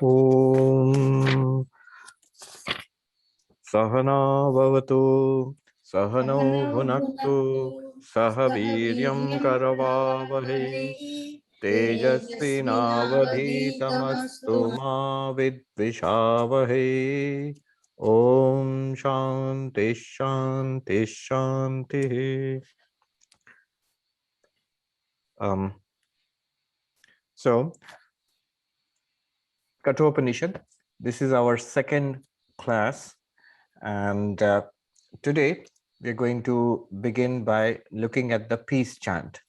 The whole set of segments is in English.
Om Sahana Bhavatu Sahano सहनौ भुनक्तु Bhunaktu सह Sahaviryam वीर्यं करवावहै Karavavahe Tejasvi तेजस्विनावधीतमस्तु Navadhitamastu Ma Vidvishavahe Om Shanti Shanti Shanti. So Kathopanishad, this is our second class, and today we're going to begin by looking at the peace chant,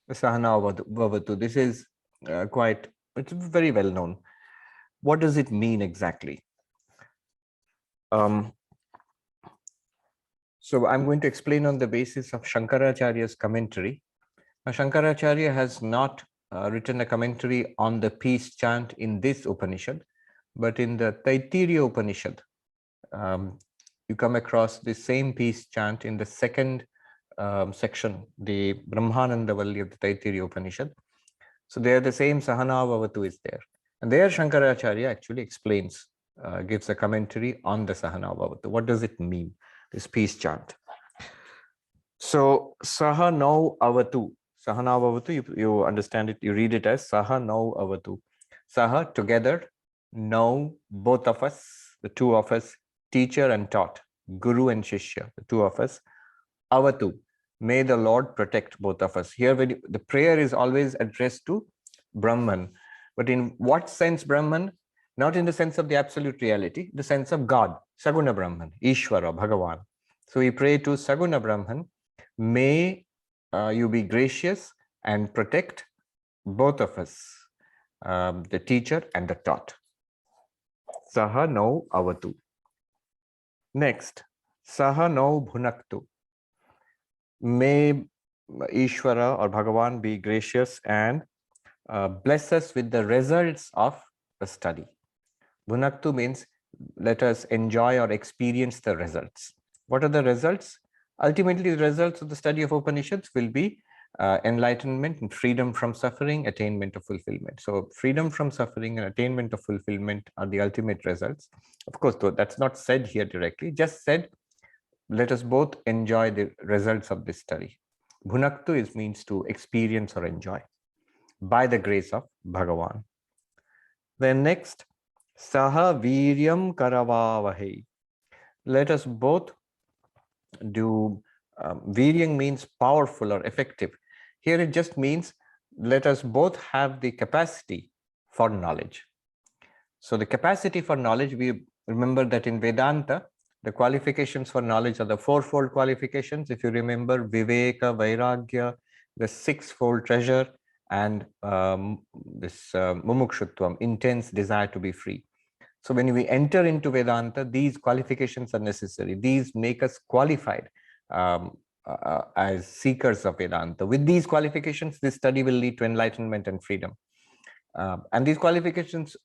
the Sahana Bhavatu. This is it's very well known. What does it mean exactly? So I'm going to explain on the basis of Shankaracharya's commentary. Now, Shankaracharya has not written a commentary on the peace chant in this Upanishad, but in the Taittiriya Upanishad, you come across the same peace chant in the second section, the Brahmananda Valli of the Taittiriya Upanishad. So there the same Sahana Bhavatu is there. And there Shankaracharya actually explains, gives a commentary on the Sahana Bhavatu. What does it mean, this peace chant? So Sahano Avatu, Sahana Bhavatu, you understand it, you read it as Sahano Avatu. Saha, together, no, both of us, the two of us, teacher and taught, Guru and Shishya, the two of us, Avatu, may the Lord protect both of us. Here, when the prayer is always addressed to Brahman, but in what sense Brahman? Not in the sense of the absolute reality, the sense of God, Saguna Brahman, Ishvara, Bhagavan. So we pray to Saguna Brahman, may you be gracious and protect both of us, the teacher and the taught. Saha no avatu. Next, Saha no bhunaktu. May Ishvara or Bhagavan be gracious and bless us with the results of the study. Bhunaktu means let us enjoy or experience the results. What are the results? Ultimately, the results of the study of Upanishads will be enlightenment and freedom from suffering, attainment of fulfillment. So freedom from suffering and attainment of fulfillment are the ultimate results. Of course, though that's not said here directly, just said, let us both enjoy the results of this study. Bhunaktu means to experience or enjoy by the grace of Bhagavan. Then next, Saha Viryam Karavavahe. Let us both do, Viryam means powerful or effective. Here it just means let us both have the capacity for knowledge. So the capacity for knowledge, we remember that in Vedanta, the qualifications for knowledge are the fourfold qualifications. If you remember, Viveka, Vairagya, the sixfold treasure, and this Mumukshutvam, intense desire to be free. So when we enter into Vedanta, these qualifications are necessary. These make us qualified as seekers of Vedanta. With these qualifications, this study will lead to enlightenment and freedom. And these qualifications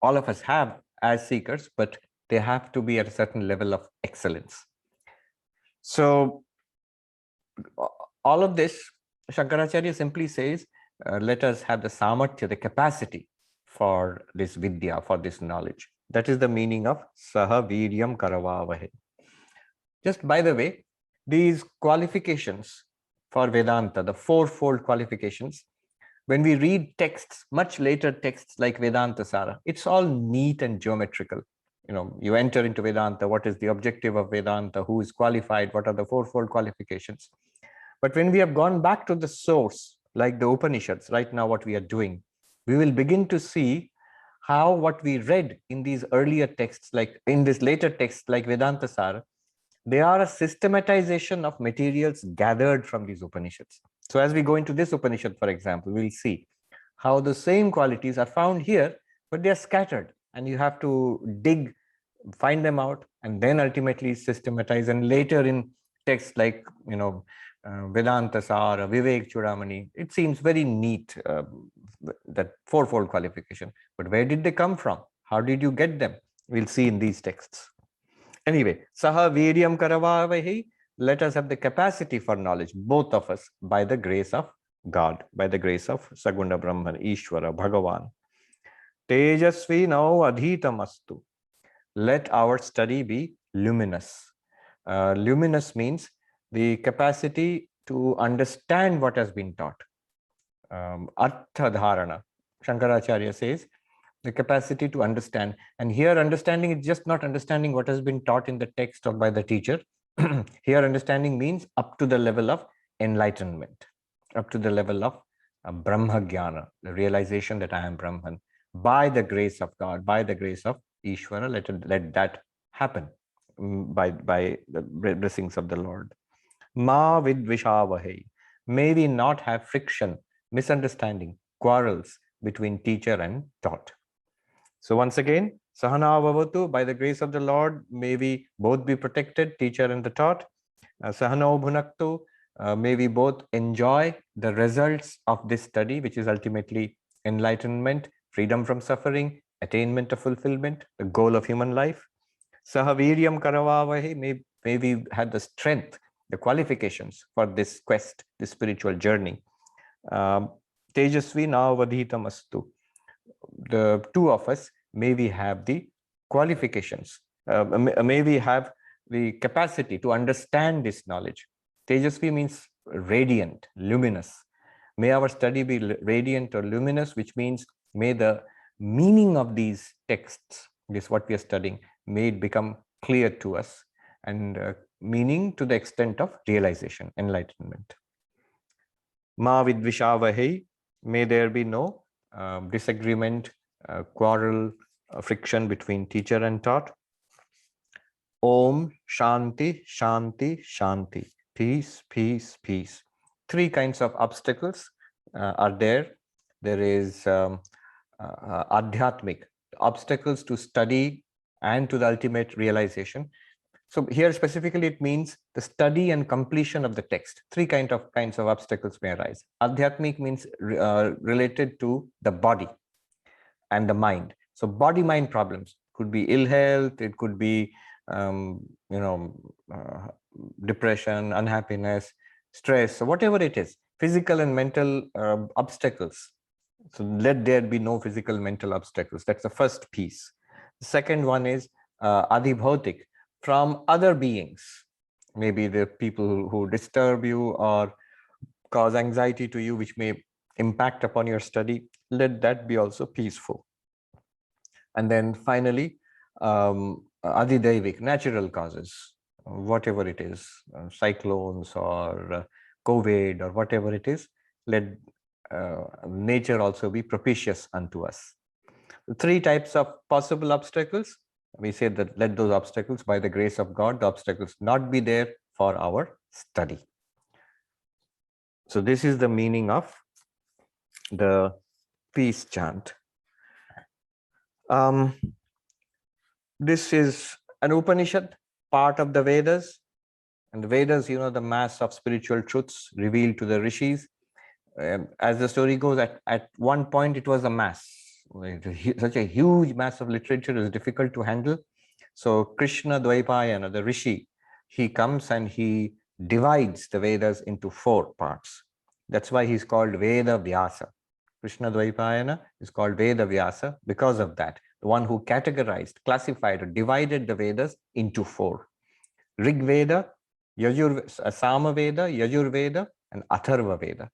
all of us have as seekers, but they have to be at a certain level of excellence. So all of this, Shankaracharya simply says, let us have the samarthya, the capacity for this vidya, for this knowledge. That is the meaning of Saha Viryam Karavavahe. Just by the way, these qualifications for Vedanta, the fourfold qualifications, when we read texts, much later texts like Vedanta Sara, it's all neat and geometrical. You know, you enter into Vedanta, what is the objective of Vedanta, who is qualified, what are the fourfold qualifications. But when we have gone back to the source, like the Upanishads, right now what we are doing, we will begin to see how what we read in these earlier texts, like in this later text, like Vedanta Sara, they are a systematization of materials gathered from these Upanishads. So as we go into this Upanishad, for example, we'll see how the same qualities are found here, but they are scattered and you have to dig, find them out, and then ultimately systematize. And later in texts like, Vedanta Sara, Vivek Chudamani, it seems very neat, that fourfold qualification. But where did they come from? How did you get them? We'll see in these texts. Anyway, Saha Viryam Karavavahi, let us have the capacity for knowledge, both of us, by the grace of God, by the grace of Saguna Brahman, Ishvara, Bhagavan. Tejasvi now adhitamastu. Let our study be luminous. Luminous means the capacity to understand what has been taught. Artha dharana. Shankaracharya says the capacity to understand. And here understanding is just not understanding what has been taught in the text or by the teacher. Here understanding means up to the level of enlightenment, up to the level of Brahma Jnana, the realization that I am Brahman. By the grace of God, by the grace of Ishvara, let that happen by the blessings of the Lord. Ma vidvishavahe. May we not have friction, misunderstanding, quarrels between teacher and taught. So once again, Sahana Bhavatu, by the grace of the Lord, may we both be protected, teacher and the taught. Sahana Bhunaktu, may we both enjoy the results of this study, which is ultimately enlightenment, freedom from suffering, attainment of fulfillment, the goal of human life. Sahaviryam Karavavahe, may we have the strength, the qualifications for this quest, this spiritual journey. Tejasvi Navadhitamastu. The two of us, may we have the qualifications, may we have the capacity to understand this knowledge. Tejasvi means radiant, luminous. May our study be radiant or luminous, which means may the meaning of these texts, this what we are studying, may it become clear to us and meaning to the extent of realization, enlightenment. Ma vidvishavahe, may there be no disagreement, quarrel, friction between teacher and taught. Om Shanti, Shanti, Shanti. Peace, peace, peace. Three kinds of obstacles are there. There is adhyatmic, obstacles to study and to the ultimate realization. So here specifically it means the study and completion of the text. Three kinds of obstacles may arise. Adhyatmic means related to the body and the mind. So body-mind problems could be ill health, it could be depression, unhappiness, stress, so whatever it is, physical and mental obstacles. So let there be no physical, mental obstacles. That's the first piece. The second one is adhibhautik, from other beings, maybe the people who disturb you or cause anxiety to you, which may impact upon your study. Let that be also peaceful. And then finally, adhidaivik, natural causes, whatever it is, cyclones or COVID or whatever it is, let nature also be propitious unto us. Three types of possible obstacles. We say that let those obstacles, by the grace of God, the obstacles not be there for our study. So this is the meaning of the peace chant. This is an Upanishad, part of the Vedas. And the Vedas, the mass of spiritual truths revealed to the rishis. As the story goes, at one point it was a mass. Such a huge mass of literature is difficult to handle. So Krishna Dvaipayana, the rishi, he comes and he divides the Vedas into 4 parts. That's why he's called Veda Vyasa. Krishna Dvaipayana is called Veda Vyasa because of that. The one who categorized, classified, or divided the Vedas into 4. Rig Veda, Sama Veda, Yajur Veda, and Atharva Veda.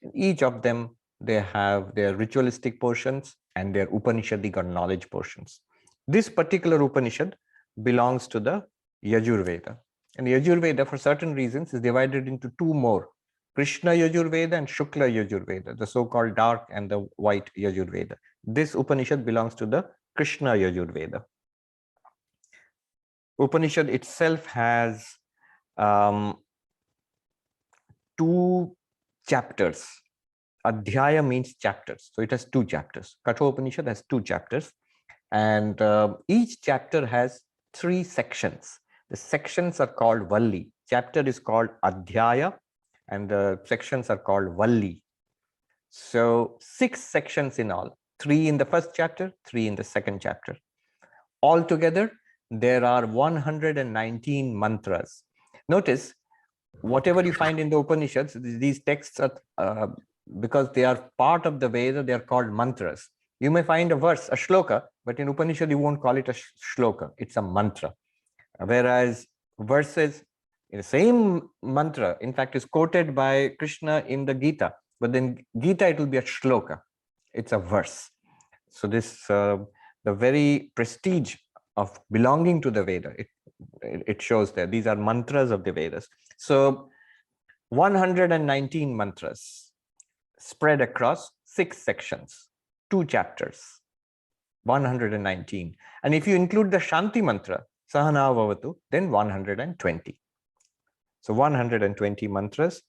In each of them, they have their ritualistic portions and their Upanishadic or knowledge portions. This particular Upanishad belongs to the Yajur Veda. And Yajur Veda, for certain reasons, is divided into 2 more. Krishna Yajur Veda and Shukla Yajur Veda, the so-called dark and the white Yajur Veda. This Upanishad belongs to the Krishna Yajur Veda. Upanishad itself has 2 chapters. Adhyaya means chapters. So it has 2 chapters. Kathopanishad has 2 chapters. And each chapter has 3 sections. The sections are called Valli. Chapter is called Adhyaya and the sections are called Valli. So 6 sections in all. 3 in the first chapter, 3 in the second chapter. Altogether, there are 119 mantras. Notice, whatever you find in the Upanishads, these texts are, because they are part of the Veda, they are called mantras. You may find a verse, a shloka, but in Upanishad, you won't call it a shloka. It's a mantra. Whereas verses in the same mantra, in fact, is quoted by Krishna in the Gita, but then Gita, it will be a shloka. It's a verse. So this, the very prestige of belonging to the Veda, it shows there. These are mantras of the Vedas. So 119 mantras spread across 6 sections, 2 chapters, 119. And if you include the Shanti mantra, Sahana Bhavatu, then 120. So 120 mantras.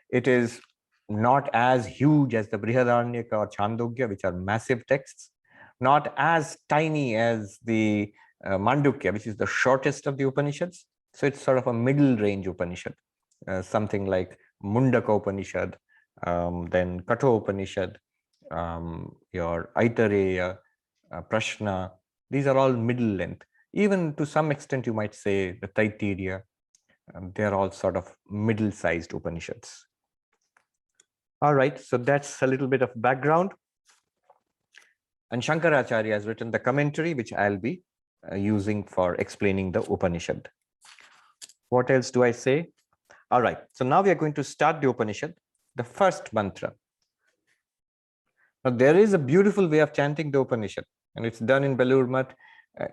It is not as huge as the Brihadaranyaka or Chandogya, which are massive texts, not as tiny as the Mandukya, which is the shortest of the Upanishads. So it's sort of a middle range Upanishad, something like Mundaka Upanishad, then Katha Upanishad, your Aitareya, Prashna. These are all middle length. Even to some extent, you might say the Taittiriya, they're all sort of middle-sized Upanishads. All right, so that's a little bit of background. And Shankaracharya has written the commentary, which I'll be using for explaining the Upanishad. What else do I say? All right, so now we are going to start the Upanishad, the first mantra. Now, there is a beautiful way of chanting the Upanishad, and it's done in Belur Math.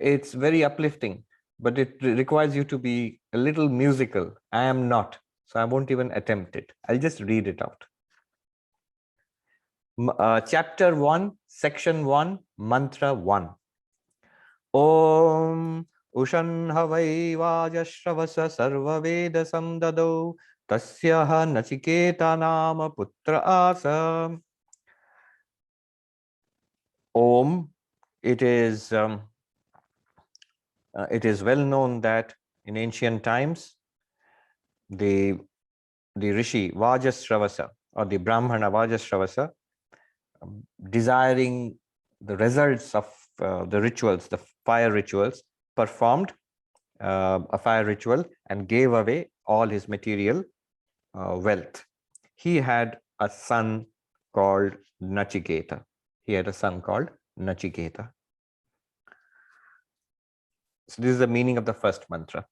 It's very uplifting, but it requires you to be a little musical. I am not, so I won't even attempt it. I'll just read it out. Chapter 1, Section 1, Mantra 1. Om Ushan Havai Vajashravasa Sarva Veda Samdado Tasyaha Nachiketa Nama Putra Asa. Om, it is well known that in ancient times, the Rishi Vajashravasa or the Brahmana Vajashravasa, desiring the results of the rituals, the fire rituals, performed a fire ritual and gave away all his material wealth. He had a son called Nachiketa. He had a son called Nachiketa. So this is the meaning of the first mantra.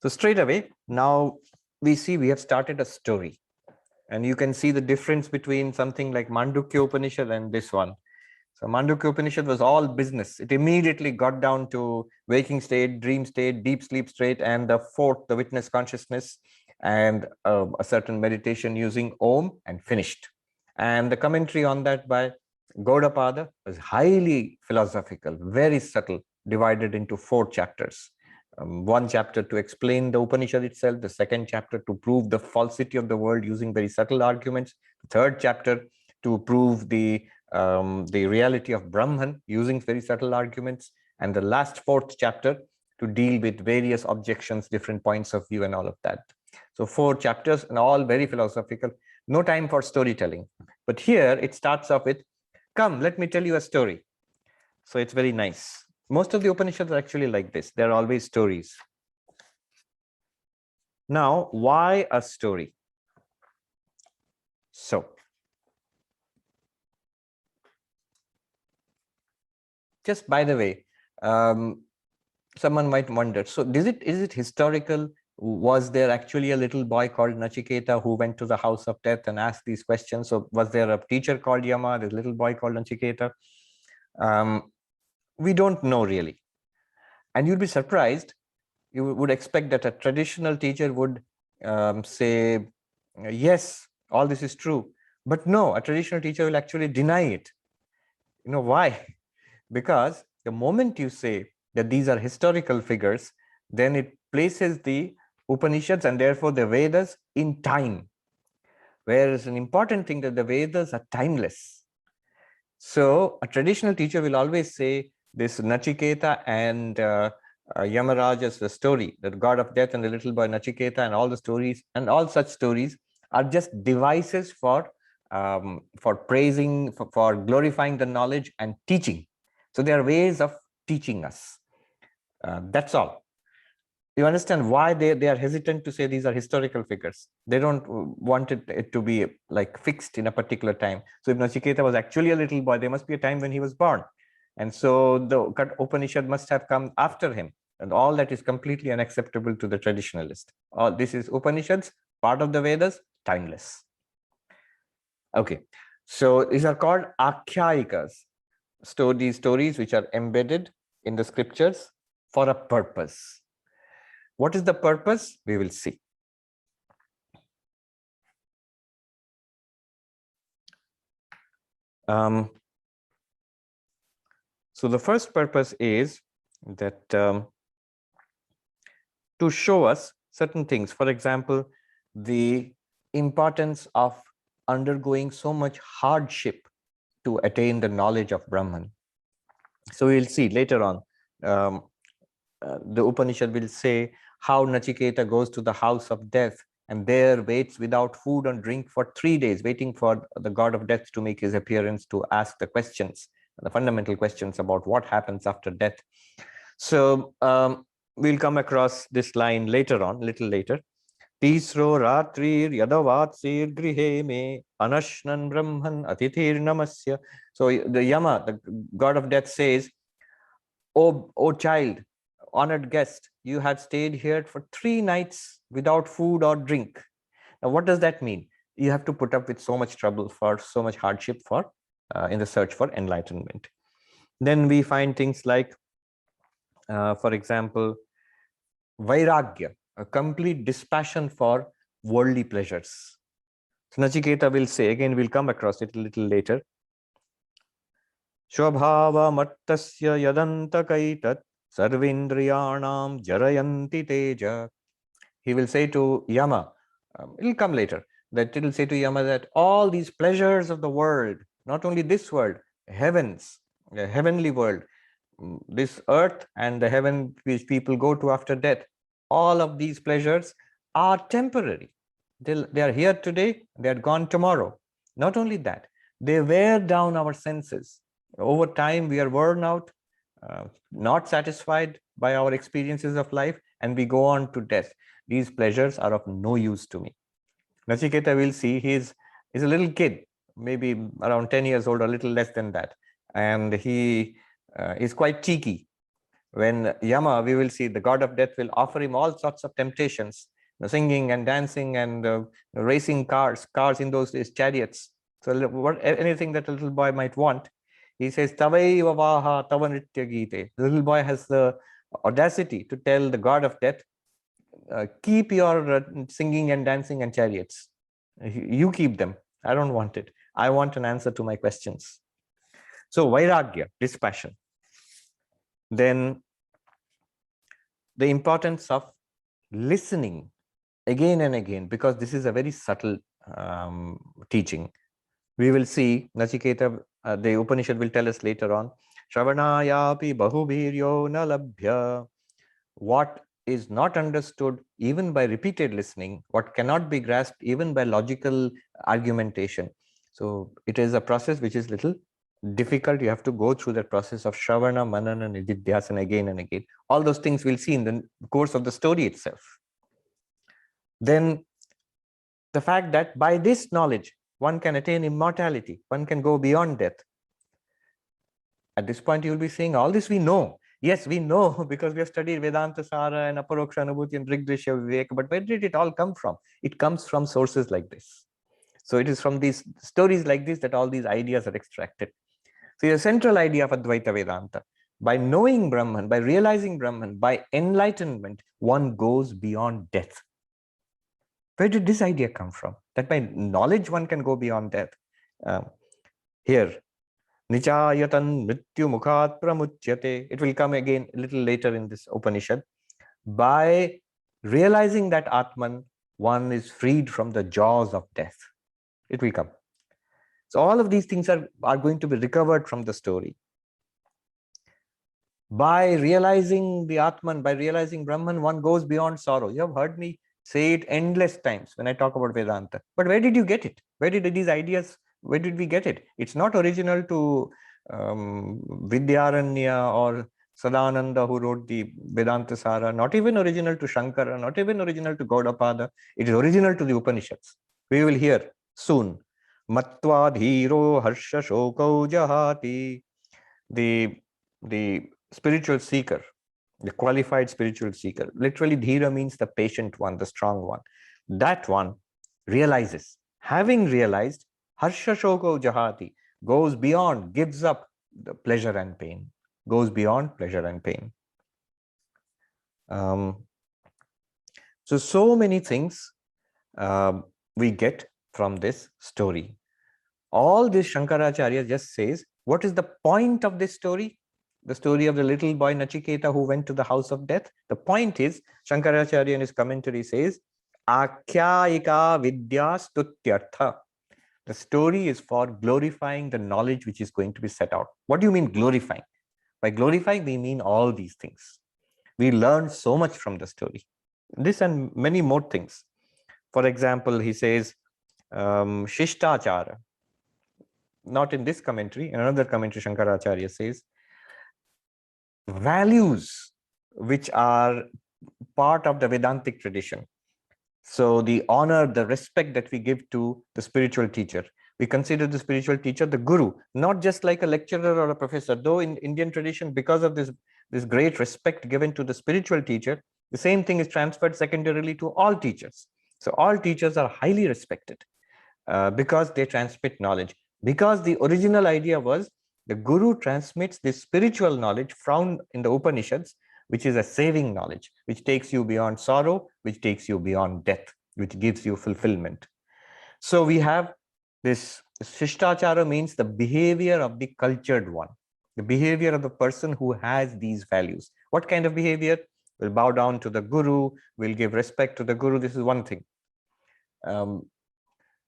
So straight away, now we see we have started a story. And you can see the difference between something like Mandukya Upanishad and this one. So Mandukya Upanishad was all business. It immediately got down to waking state, dream state, deep sleep state, and the fourth, the witness consciousness, and a certain meditation using Om, and finished. And the commentary on that by Gaudapada was highly philosophical, very subtle, divided into 4 chapters. 1 chapter to explain the Upanishad itself, the 2nd chapter to prove the falsity of the world using very subtle arguments, the 3rd chapter to prove the reality of Brahman using very subtle arguments, and the last 4th chapter to deal with various objections, different points of view, and all of that. So 4 chapters and all very philosophical, no time for storytelling. But here it starts off with, come, let me tell you a story. So it's very nice. Most of the Upanishads are actually like this. They're always stories. Now, why a story? So, just by the way, someone might wonder, so is it historical? Was there actually a little boy called Nachiketa who went to the house of death and asked these questions? So was there a teacher called Yama, this little boy called Nachiketa? We don't know really. And you'd be surprised. You would expect that a traditional teacher would say, yes, all this is true. But no, a traditional teacher will actually deny it. You know why? Because the moment you say that these are historical figures, then it places the Upanishads and therefore the Vedas in time. Whereas an important thing that the Vedas are timeless. So a traditional teacher will always say this Nachiketa and Yamaraja's the story, the god of death and the little boy Nachiketa, and all the stories and all such stories are just devices for praising, for glorifying the knowledge and teaching. So they are ways of teaching us. That's all. You understand why they are hesitant to say these are historical figures. They don't want it to be like fixed in a particular time. So if Nachiketa was actually a little boy, there must be a time when he was born. And so the Upanishad must have come after him. And all that is completely unacceptable to the traditionalist. All this is Upanishads, part of the Vedas, timeless. Okay, so these are called Akhyayikas, stories which are embedded in the scriptures for a purpose. What is the purpose? We will see. So the first purpose is that to show us certain things. For example, the importance of undergoing so much hardship to attain the knowledge of Brahman. So we'll see later on. The Upanishad will say how Nachiketa goes to the house of death and there waits without food and drink for 3 days, waiting for the god of death to make his appearance to ask the questions, the fundamental questions about what happens after death. So we'll come across this line later on, a little later. Tisro ratrir yadavatsir grihe me anashnan brahman atithir namasya. So the Yama, the god of death, says, O child, honored guest, you have stayed here for 3 nights without food or drink. Now, what does that mean? You have to put up with so much trouble, for so much hardship for in the search for enlightenment. Then we find things like, for example, Vairagya, a complete dispassion for worldly pleasures. So Nachiketa will say, again, we'll come across it a little later. Shwabhava mattasya yadanta kaitat sarvindriyanam jarayanti teja. He will say to Yama, it will come later, that it will say to Yama that all these pleasures of the world, not only this world, heavens, the heavenly world, this earth and the heaven which people go to after death, all of these pleasures are temporary. They are here today, they are gone tomorrow. Not only that, they wear down our senses. Over time, we are worn out, not satisfied by our experiences of life, and we go on to death. These pleasures are of no use to me. Nachiketa will see he's a little kid, maybe around 10 years old, or a little less than that. And he is quite cheeky. When Yama, we will see the god of death will offer him all sorts of temptations, singing and dancing and racing cars in those days, chariots. So anything that a little boy might want, he says, Tavaiva vaha tava nritya gite. The little boy has the audacity to tell the god of death, keep your singing and dancing and chariots. You keep them. I don't want it. I want an answer to my questions. So Vairagya, dispassion. Then the importance of listening again and again, because this is a very subtle teaching. We will see Nachiketa, the Upanishad will tell us later on, Shravanayapi bahubhiryo na labhya. What is not understood even by repeated listening, what cannot be grasped even by logical argumentation. So it is a process which is little difficult. You have to go through that process of Shravana, Manana, Nididhyasana again and again. All those things we'll see in the course of the story itself. Then the fact that by this knowledge, one can attain immortality, one can go beyond death. At this point, you will be saying, all this we know. Yes, we know because we have studied Vedanta Sara and Aparoksha Anubhuti and Drigdrishya Vivek, but where did it all come from? It comes from sources like this. So it is from these stories like this that all these ideas are extracted. So the central idea of Advaita Vedanta, by knowing Brahman, by realizing Brahman, by enlightenment, one goes beyond death. Where did this idea come from? That by knowledge one can go beyond death. Here, Nichayatan Mrityu Mukhat Pramuchyate. It will come again a little later in this Upanishad. By realizing that Atman, one is freed from the jaws of death. It will come. So all of these things are going to be recovered from the story. By realizing the Atman, by realizing Brahman, one goes beyond sorrow. You have heard me say it endless times when I talk about Vedanta. But where did you get it? Where did these ideas, where did we get it? It's not original to Vidyaranya or Sadananda, who wrote the Vedanta Sara, not even original to Shankara, not even original to Gaudapada. It is original to the Upanishads. We will hear soon. Matva dhiro harsha shokau jahati. The spiritual seeker, the qualified spiritual seeker. Literally, dhira means the patient one, the strong one. That one realizes. Having realized, harsha shokau jahati, goes beyond, gives up the pleasure and pain. Goes beyond pleasure and pain. So many things we get from this story. All this Shankaracharya just says, what is the point of this story? The story of the little boy Nachiketa who went to the house of death. The point is, Shankaracharya in his commentary says, Akhyayika vidya stutyartha. The story is for glorifying the knowledge which is going to be set out. What do you mean glorifying? By glorifying, we mean all these things. We learn so much from the story. This and many more things. For example, he says, Shishtachara. Not in this commentary, in another commentary, Shankaracharya says, values which are part of the Vedantic tradition. So the honor, the respect that we give to the spiritual teacher. We consider the spiritual teacher the guru, not just like a lecturer or a professor. Though in Indian tradition, because of this great respect given to the spiritual teacher, the same thing is transferred secondarily to all teachers. So all teachers are highly respected because they transmit knowledge. Because the original idea was the guru transmits this spiritual knowledge found in the Upanishads, which is a saving knowledge, which takes you beyond sorrow, which takes you beyond death, which gives you fulfillment. So we have this Shishtachara means the behavior of the cultured one, the behavior of the person who has these values. What kind of behavior? Will bow down to the guru, will give respect to the guru. This is one thing.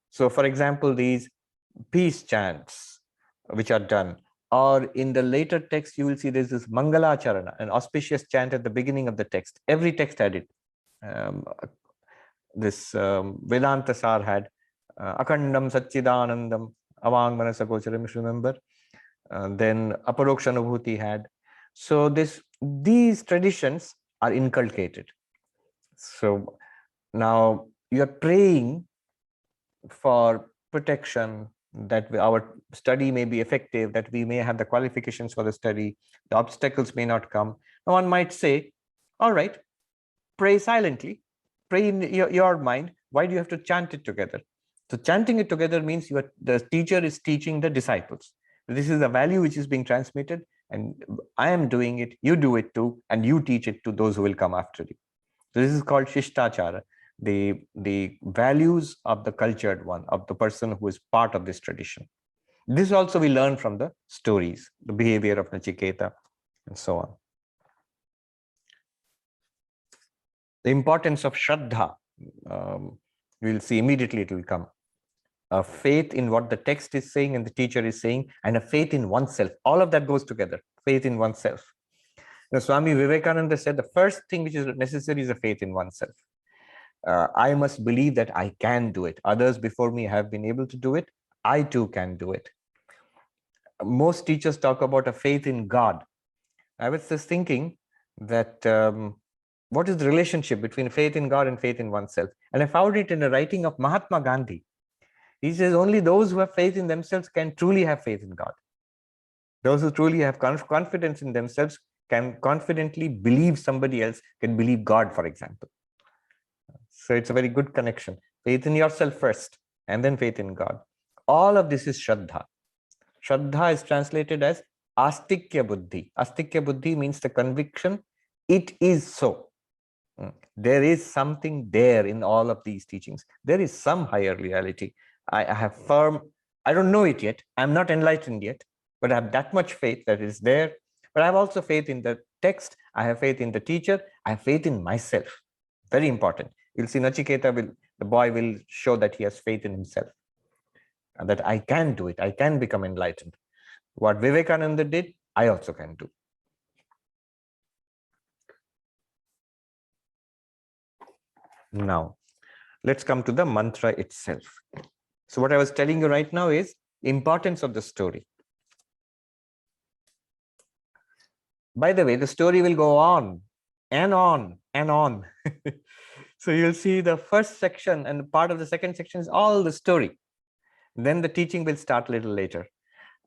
So for example, these peace chants which are done, or in the later text, you will see there's this Mangalacharana, an auspicious chant at the beginning of the text. Every text had it. Vedanta Sar had Akhandam Satchidanandam Avang Manasagocharam, if you remember. Then Aparokshanubhuti had. So these traditions are inculcated. So now you are praying for protection, that our study may be effective, that we may have the qualifications for the study, the obstacles may not come. Now one might say, all right, pray silently, pray in your mind. Why do you have to chant it together? So chanting it together means the teacher is teaching the disciples. This is a value which is being transmitted, and I am doing it, you do it too, and you teach it to those who will come after you. So this is called Shishtachara. The values of the cultured one, of the person who is part of this tradition. This also we learn from the stories, the behavior of Nachiketa, and so on. The importance of Shraddha, we'll see immediately it will come. A faith in what the text is saying and the teacher is saying, and a faith in oneself. All of that goes together, faith in oneself. Now, Swami Vivekananda said the first thing which is necessary is a faith in oneself. I must believe that I can do it. Others before me have been able to do it. I too can do it. Most teachers talk about a faith in God. I was just thinking that what is the relationship between faith in God and faith in oneself? And I found it in a writing of Mahatma Gandhi. He says only those who have faith in themselves can truly have faith in God. Those who truly have confidence in themselves can confidently believe somebody else can believe God, for example. So it's a very good connection. Faith in yourself first, and then faith in God. All of this is Shraddha. Shraddha is translated as Astikya Buddhi. Astikya Buddhi means the conviction, it is so. There is something there in all of these teachings. There is some higher reality. I have I don't know it yet. I'm not enlightened yet, but I have that much faith that is there. But I have also faith in the text. I have faith in the teacher. I have faith in myself. Very important. You'll see Nachiketa the boy will show that he has faith in himself, and that I can do it. I can become enlightened. What Vivekananda did, I also can do. Now, let's come to the mantra itself. So what I was telling you right now is importance of the story. By the way, the story will go on and on and on. So you'll see the first section and part of the second section is all the story. Then the teaching will start a little later.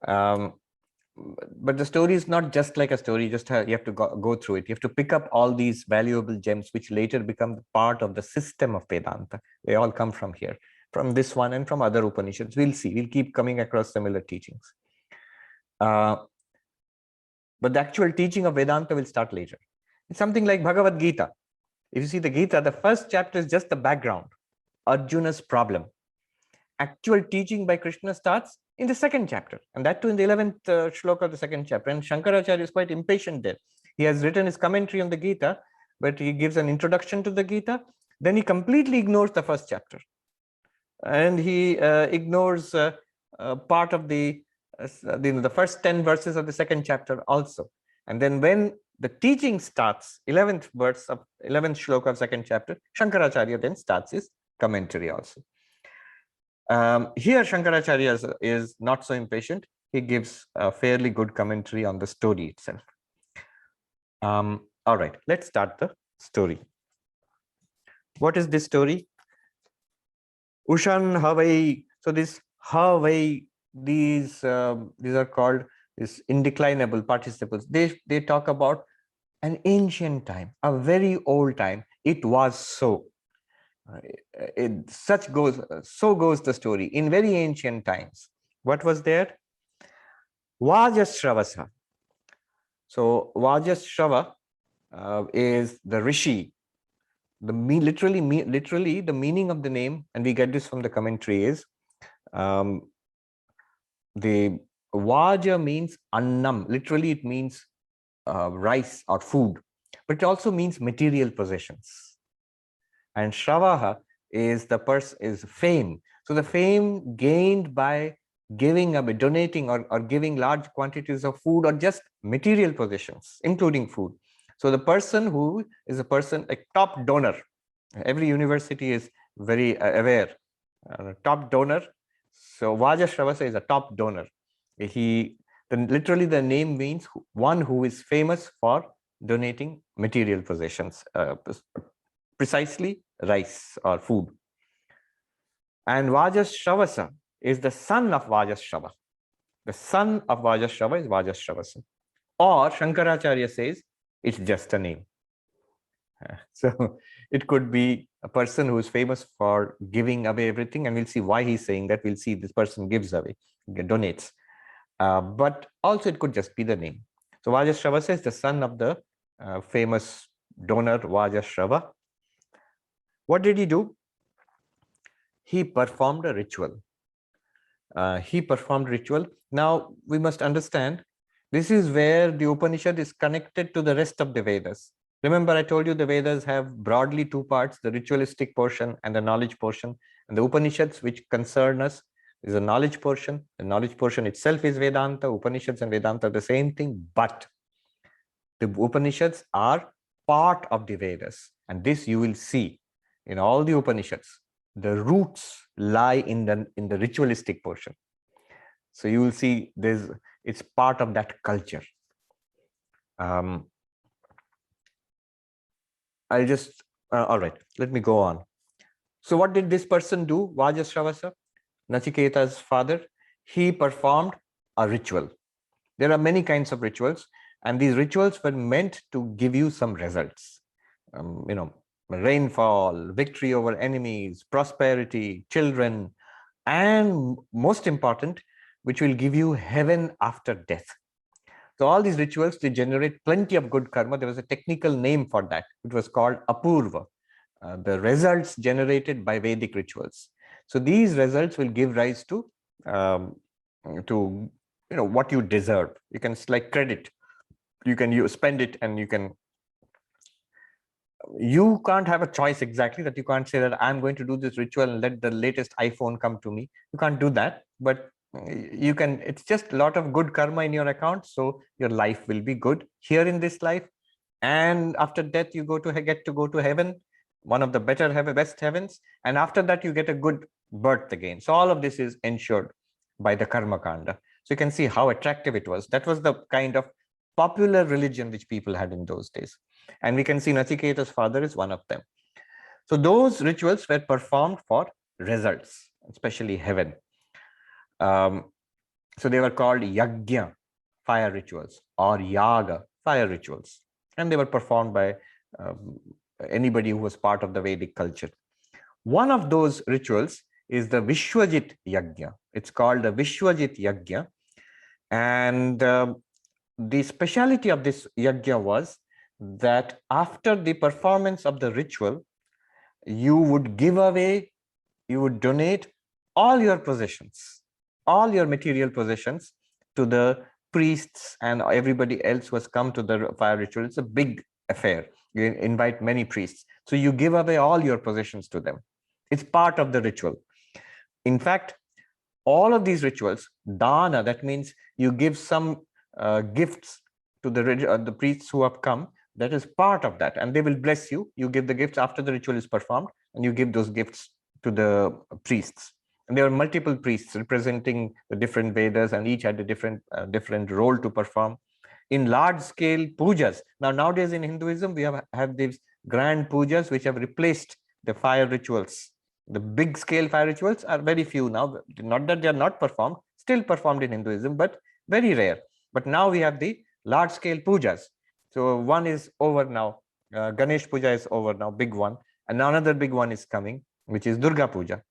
But the story is not just like a story. You have to go through it. You have to pick up all these valuable gems, which later become part of the system of Vedanta. They all come from here, from this one and from other Upanishads. We'll see. We'll keep coming across similar teachings. But the actual teaching of Vedanta will start later. It's something like Bhagavad Gita. If you see the Gita, the first chapter is just the background, Arjuna's problem. Actual teaching by Krishna starts in the second chapter, and that too in the 11th shloka of the second chapter. And Shankaracharya is quite impatient there. He has written his commentary on the Gita, but he gives an introduction to the Gita. Then he completely ignores the first chapter. And he ignores part of the first 10 verses of the second chapter also. And then when the teaching starts, 11th verse of 11th shloka of second chapter, Shankaracharya then starts his commentary also. Here Shankaracharya is not so impatient. He gives a fairly good commentary on the story itself. All right, let's start the story. What is this story? Ushan Havai. So this Havai, these are called these indeclinable participles. They talk about an ancient time, a very old time. It was so. So goes the story. In very ancient times, what was there? Vajasravasa. So Vajasrava is the rishi. Literally the meaning of the name, and we get this from the commentary, is the Vaja means annam. Literally, it means rice or food, but it also means material possessions. And Shravaha is fame. So the fame gained by giving away, donating or giving large quantities of food or just material possessions, including food. So the person who is a top donor. Every university is very aware. Top donor. So Vajasravasa is a top donor. Literally the name means one who is famous for donating material possessions, precisely rice or food. And Vajasravasa is the son of Vajasrava. The son of Vajasrava is Vajasravasa. Or Shankaracharya says it's just a name. So it could be a person who is famous for giving away everything, and we'll see why he's saying that. We'll see this person gives away, donates. But also it could just be the name. So Vajasravasa is the son of the famous donor Vajasrava. What did he do? He performed a ritual. Now, we must understand, this is where the Upanishad is connected to the rest of the Vedas. Remember, I told you the Vedas have broadly two parts, the ritualistic portion and the knowledge portion. And the Upanishads, which concern us, is a knowledge portion. The knowledge portion itself is Vedanta. Upanishads and Vedanta are the same thing, but the Upanishads are part of the Vedas. And this you will see in all the Upanishads. The roots lie in the ritualistic portion. So you will see it's part of that culture. All right, let me go on. So what did this person do, Vajasravasa, Nachiketa's father? He performed a ritual. There are many kinds of rituals, and these rituals were meant to give you some results. Rainfall, victory over enemies, prosperity, children, and most important, which will give you heaven after death. So all these rituals, they generate plenty of good karma. There was a technical name for that. It was called apurva, the results generated by Vedic rituals. So these results will give rise to what you deserve. You can like credit. You can spend it, and you can't have a choice exactly, that you can't say that I'm going to do this ritual and let the latest iPhone come to me. You can't do that, but you can. It's just a lot of good karma in your account, so your life will be good here in this life, and after death you get to go to heaven, one of the best heavens, and after that you get a good birth again. So all of this is ensured by the karma kanda. So you can see how attractive it was. That was the kind of popular religion which people had in those days. And we can see Nachiketa's father is one of them. So those rituals were performed for results, especially heaven. So they were called yajna, fire rituals, or yaga, fire rituals. And they were performed by anybody who was part of the Vedic culture. One of those rituals is the Vishwajit Yajna. It's called the Vishwajit Yajna. And the speciality of this yajna was that after the performance of the ritual, you would give away, you would donate all your possessions, all your material possessions to the priests and everybody else who has come to the fire ritual. It's a big affair. You invite many priests. So you give away all your possessions to them. It's part of the ritual. In fact, all of these rituals, dana, that means you give some gifts to the priests who have come. That is part of that, and they will bless you. You give the gifts after the ritual is performed, and you give those gifts to the priests. And there are multiple priests representing the different Vedas, and each had a different role to perform. In large-scale pujas, nowadays in Hinduism, we have these grand pujas which have replaced the fire rituals. The big-scale fire rituals are very few now. Not that they are not performed, still performed in Hinduism, but very rare. But now we have the large-scale pujas. So one is over now. Ganesh Puja is over now, big one. And another big one is coming, which is Durga Puja.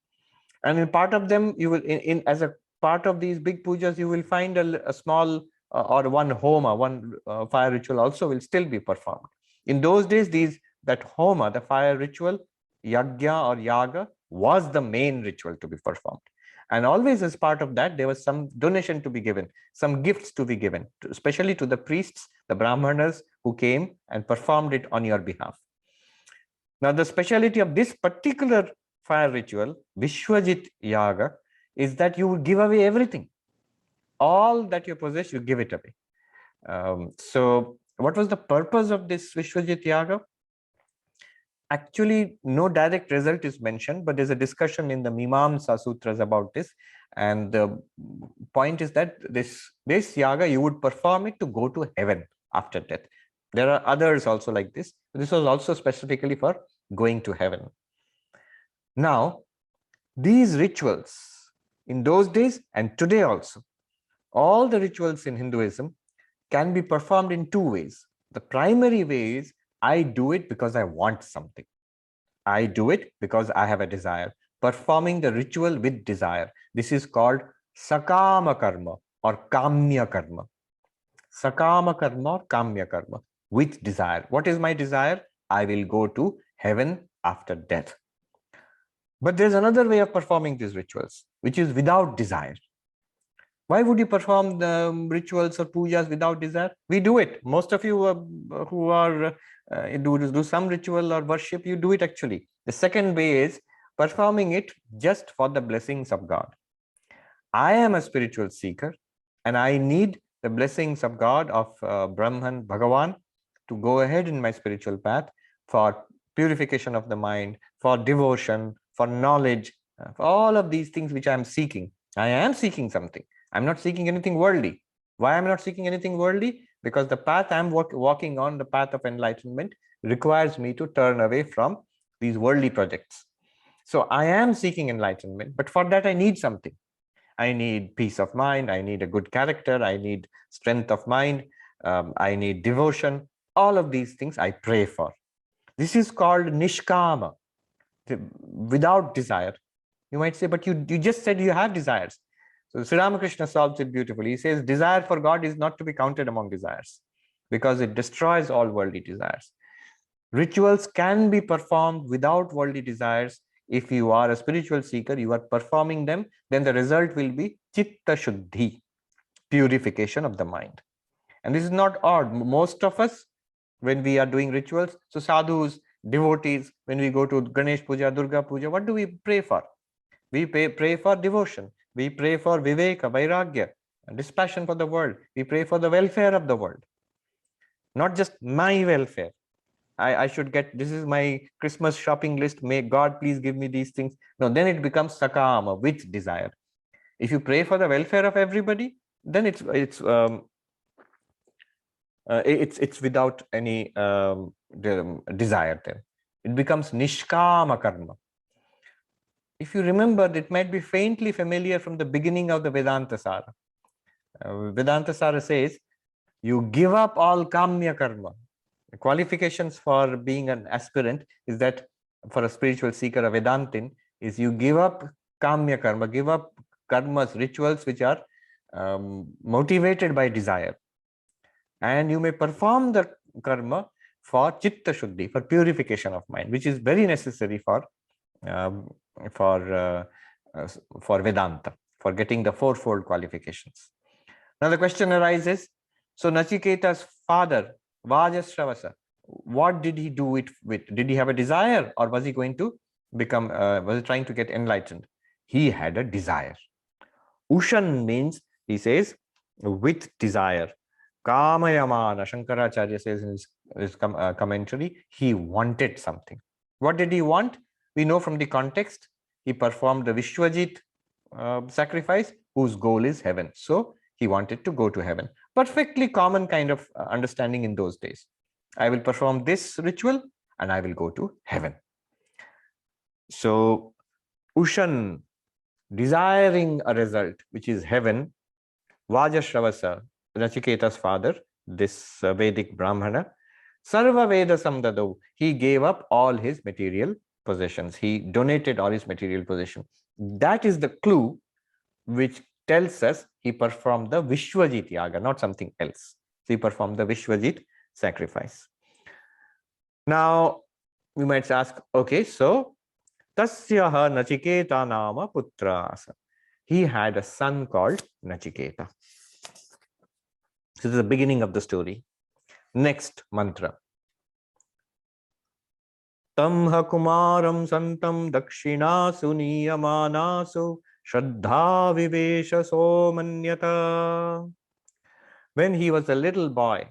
And in part of them, you will, as a part of these big pujas, you will find a small or one homa, one fire ritual also will still be performed. In those days, that homa, the fire ritual, yajna or yaga, was the main ritual to be performed. And always as part of that, there was some donation to be given, some gifts to be given, especially to the priests, the brahmanas who came and performed it on your behalf. Now, the speciality of this particular fire ritual, Vishwajit Yaga, is that you would give away everything. All that you possess, you give it away. So what was the purpose of this Vishwajit Yaga? Actually, no direct result is mentioned, but there's a discussion in the Mimamsa Sutras about this. And the point is that this yaga, you would perform it to go to heaven after death. There are others also like this. This was also specifically for going to heaven. Now, these rituals in those days and today also, all the rituals in Hinduism can be performed in two ways. The primary way is I do it because I want something. I do it because I have a desire. Performing the ritual with desire. This is called sakama karma or kamya karma. Sakama karma or kamya karma, with desire. What is my desire? I will go to heaven after death. But there's another way of performing these rituals, which is without desire. Why would you perform the rituals or pujas without desire? We do it. Most of you who are do some ritual or worship, you do it actually. The second way is performing it just for the blessings of God. I am a spiritual seeker and I need the blessings of God, of Brahman, Bhagavan, to go ahead in my spiritual path for purification of the mind, for devotion, for knowledge, for all of these things which I am seeking. I am seeking something. I'm not seeking anything worldly. Why am I not seeking anything worldly? Because the path I'm walking on, the path of enlightenment, requires me to turn away from these worldly projects. So I am seeking enlightenment, but for that I need something. I need peace of mind. I need a good character. I need strength of mind. I need devotion. All of these things I pray for. This is called nishkama, without desire. You might say, but you just said you have desires. So Sri Ramakrishna solves it beautifully. He says, desire for God is not to be counted among desires because it destroys all worldly desires. Rituals can be performed without worldly desires. If you are a spiritual seeker, you are performing them, then the result will be chitta shuddhi, purification of the mind. And this is not odd. Most of us, when we are doing rituals, so sadhus, devotees, when we go to Ganesh Puja, Durga Puja, what do we pray for? We pray for devotion. We pray for viveka, vairagya, dispassion for the world. We pray for the welfare of the world, not just my welfare. I should get, this is my Christmas shopping list. May God please give me these things. No, then it becomes sakama, with desire. If you pray for the welfare of everybody, then it's it's without any desire then. It becomes nishkama karma. If you remember, it might be faintly familiar from the beginning of the Vedanta Sara. Vedanta Sara says, you give up all kamya karma. The qualifications for being an aspirant is that for a spiritual seeker, a Vedantin, is you give up kamya karma, give up karmas, rituals which are motivated by desire. And you may perform the karma for chitta shuddhi, for purification of mind, which is very necessary for Vedanta, for getting the fourfold qualifications. Now the question arises, so Nachiketa's father, Vajasravasa, what did he do it with? Did he have a desire, or was he going to become, was he trying to get enlightened? He had a desire. Ushan means, he says, with desire. Kamayamana, Shankaracharya says in his commentary, he wanted something. What did he want? We know from the context, he performed the Vishwajit sacrifice, whose goal is heaven. So he wanted to go to heaven. Perfectly common kind of understanding in those days. I will perform this ritual and I will go to heaven. So Ushan, desiring a result, which is heaven, Vajasravasa, Nachiketa's father, this Vedic Brahmana, Sarva Veda Samdado, he gave up all his material possessions. He donated all his material possessions. That is the clue which tells us he performed the Vishwajit Yaga, not something else. So he performed the Vishwajit sacrifice. Now, we might ask, okay, so Tasyaha Nachiketa Nama Putrasa. He had a son called Nachiketa. This is the beginning of the story. Next mantra. Tamha Kumaram Santam Dakshinasu Niyamanasu Shraddha Vivesha Somanyata. When he was a little boy,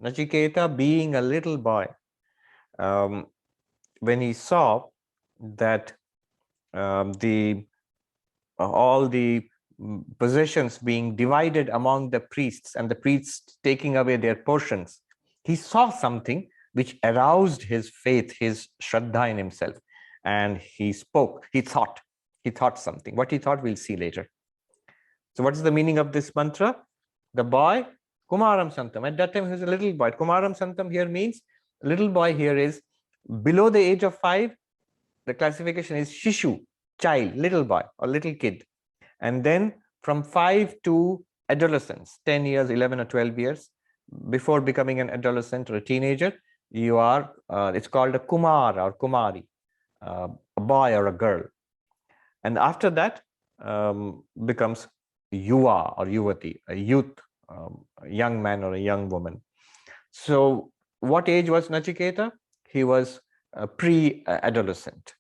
Nachiketa being a little boy, when he saw that all the possessions being divided among the priests and the priests taking away their portions, he saw something which aroused his faith, his Shraddha in himself. And he spoke, he thought something. What he thought, we'll see later. So what is the meaning of this mantra? The boy, Kumaram Santam. At that time, he was a little boy. Kumaram Santam here means, little boy here is below the age of 5. The classification is Shishu, child, little boy or little kid. And then from 5 to adolescence, 10 years, 11 or 12 years, before becoming an adolescent or a teenager, you are, it's called a Kumar or Kumari, a boy or a girl. And after that becomes Yuva or Yuvati, a youth, a young man or a young woman. So what age was Nachiketa? He was pre-adolescent.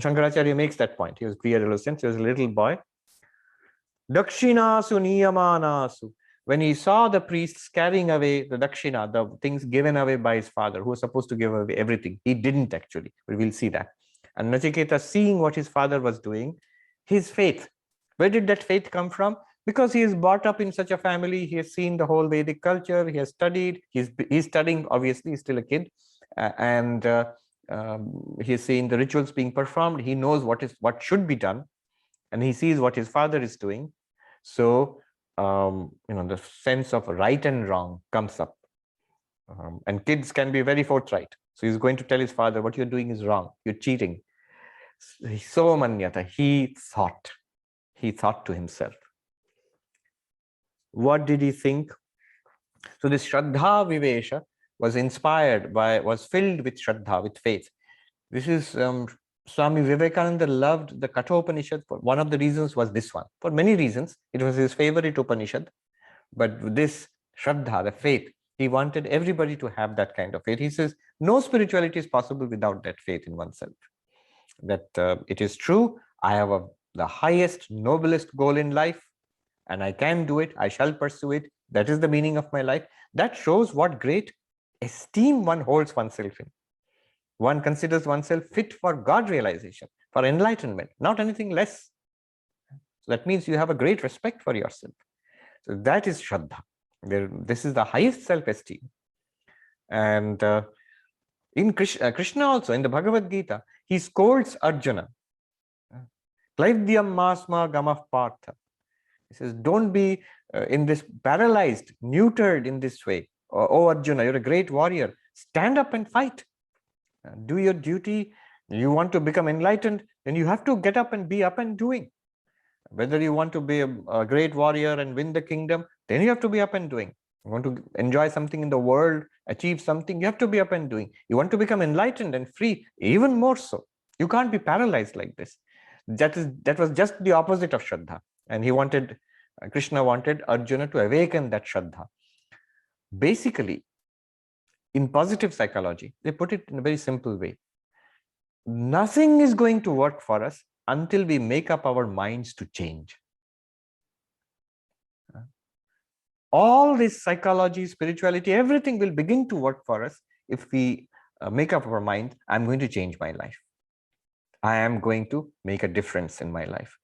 Shankaracharya makes that point. He was pre-adolescent, he was a little boy. Dakshinasu niyamanasu. When he saw the priests carrying away the dakshina, the things given away by his father, who was supposed to give away everything, he didn't actually, but we'll see that. And Nachiketa, seeing what his father was doing, his faith, where did that faith come from? Because he is brought up in such a family, he has seen the whole Vedic culture, he has studied, he's studying, obviously, he's still a kid, and he's seen the rituals being performed, he knows what should be done, and he sees what his father is doing. So the sense of right and wrong comes up, and kids can be very forthright. So he's going to tell his father, what you're doing is wrong, you're cheating. So manyata, he thought to himself. What did he think? So this Shraddha Vivesha was filled with Shraddha, with faith. This is Swami Vivekananda loved the Kathopanishad. One of the reasons was this one. For many reasons, it was his favorite Upanishad. But this Shraddha, the faith, he wanted everybody to have that kind of faith. He says, no spirituality is possible without that faith in oneself. That it is true, I have the highest, noblest goal in life, and I can do it, I shall pursue it. That is the meaning of my life. That shows what great esteem one holds oneself in. One considers oneself fit for God realization, for enlightenment, not anything less. So that means you have a great respect for yourself. So that is Shraddha. This is the highest self-esteem. And in Krishna also, in the Bhagavad Gita, he scolds Arjuna. Klaivyam masma gamah partha. He says, don't be in this paralyzed, neutered in this way. Oh, Arjuna, you're a great warrior. Stand up and fight. Do your duty. You want to become enlightened, then you have to get up and be up and doing. Whether you want to be a great warrior and win the kingdom, then you have to be up and doing. You want to enjoy something in the world, achieve something, you have to be up and doing. You want to become enlightened and free, even more so. You can't be paralyzed like this. That was just the opposite of Shraddha. And Krishna wanted Arjuna to awaken that Shraddha. Basically, in positive psychology, they put it in a very simple way. Nothing is going to work for us until we make up our minds to change. All this psychology, spirituality, everything will begin to work for us if we make up our mind, I'm going to change my life. I am going to make a difference in my life.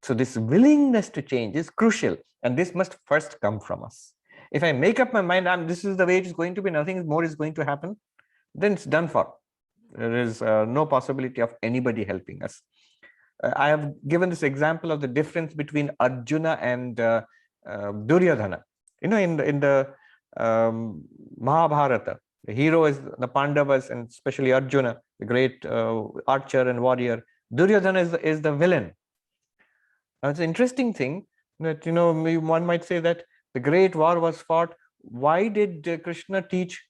So this willingness to change is crucial, and this must first come from us. If I make up my mind, this is the way it is going to be, nothing more is going to happen, then it's done for. There is no possibility of anybody helping us. I have given this example of the difference between Arjuna and Duryodhana. In the Mahabharata, the hero is the Pandavas, and especially Arjuna, the great archer and warrior. Duryodhana is the villain. Now, it's an interesting thing that, one might say that the great war was fought. Why did Krishna teach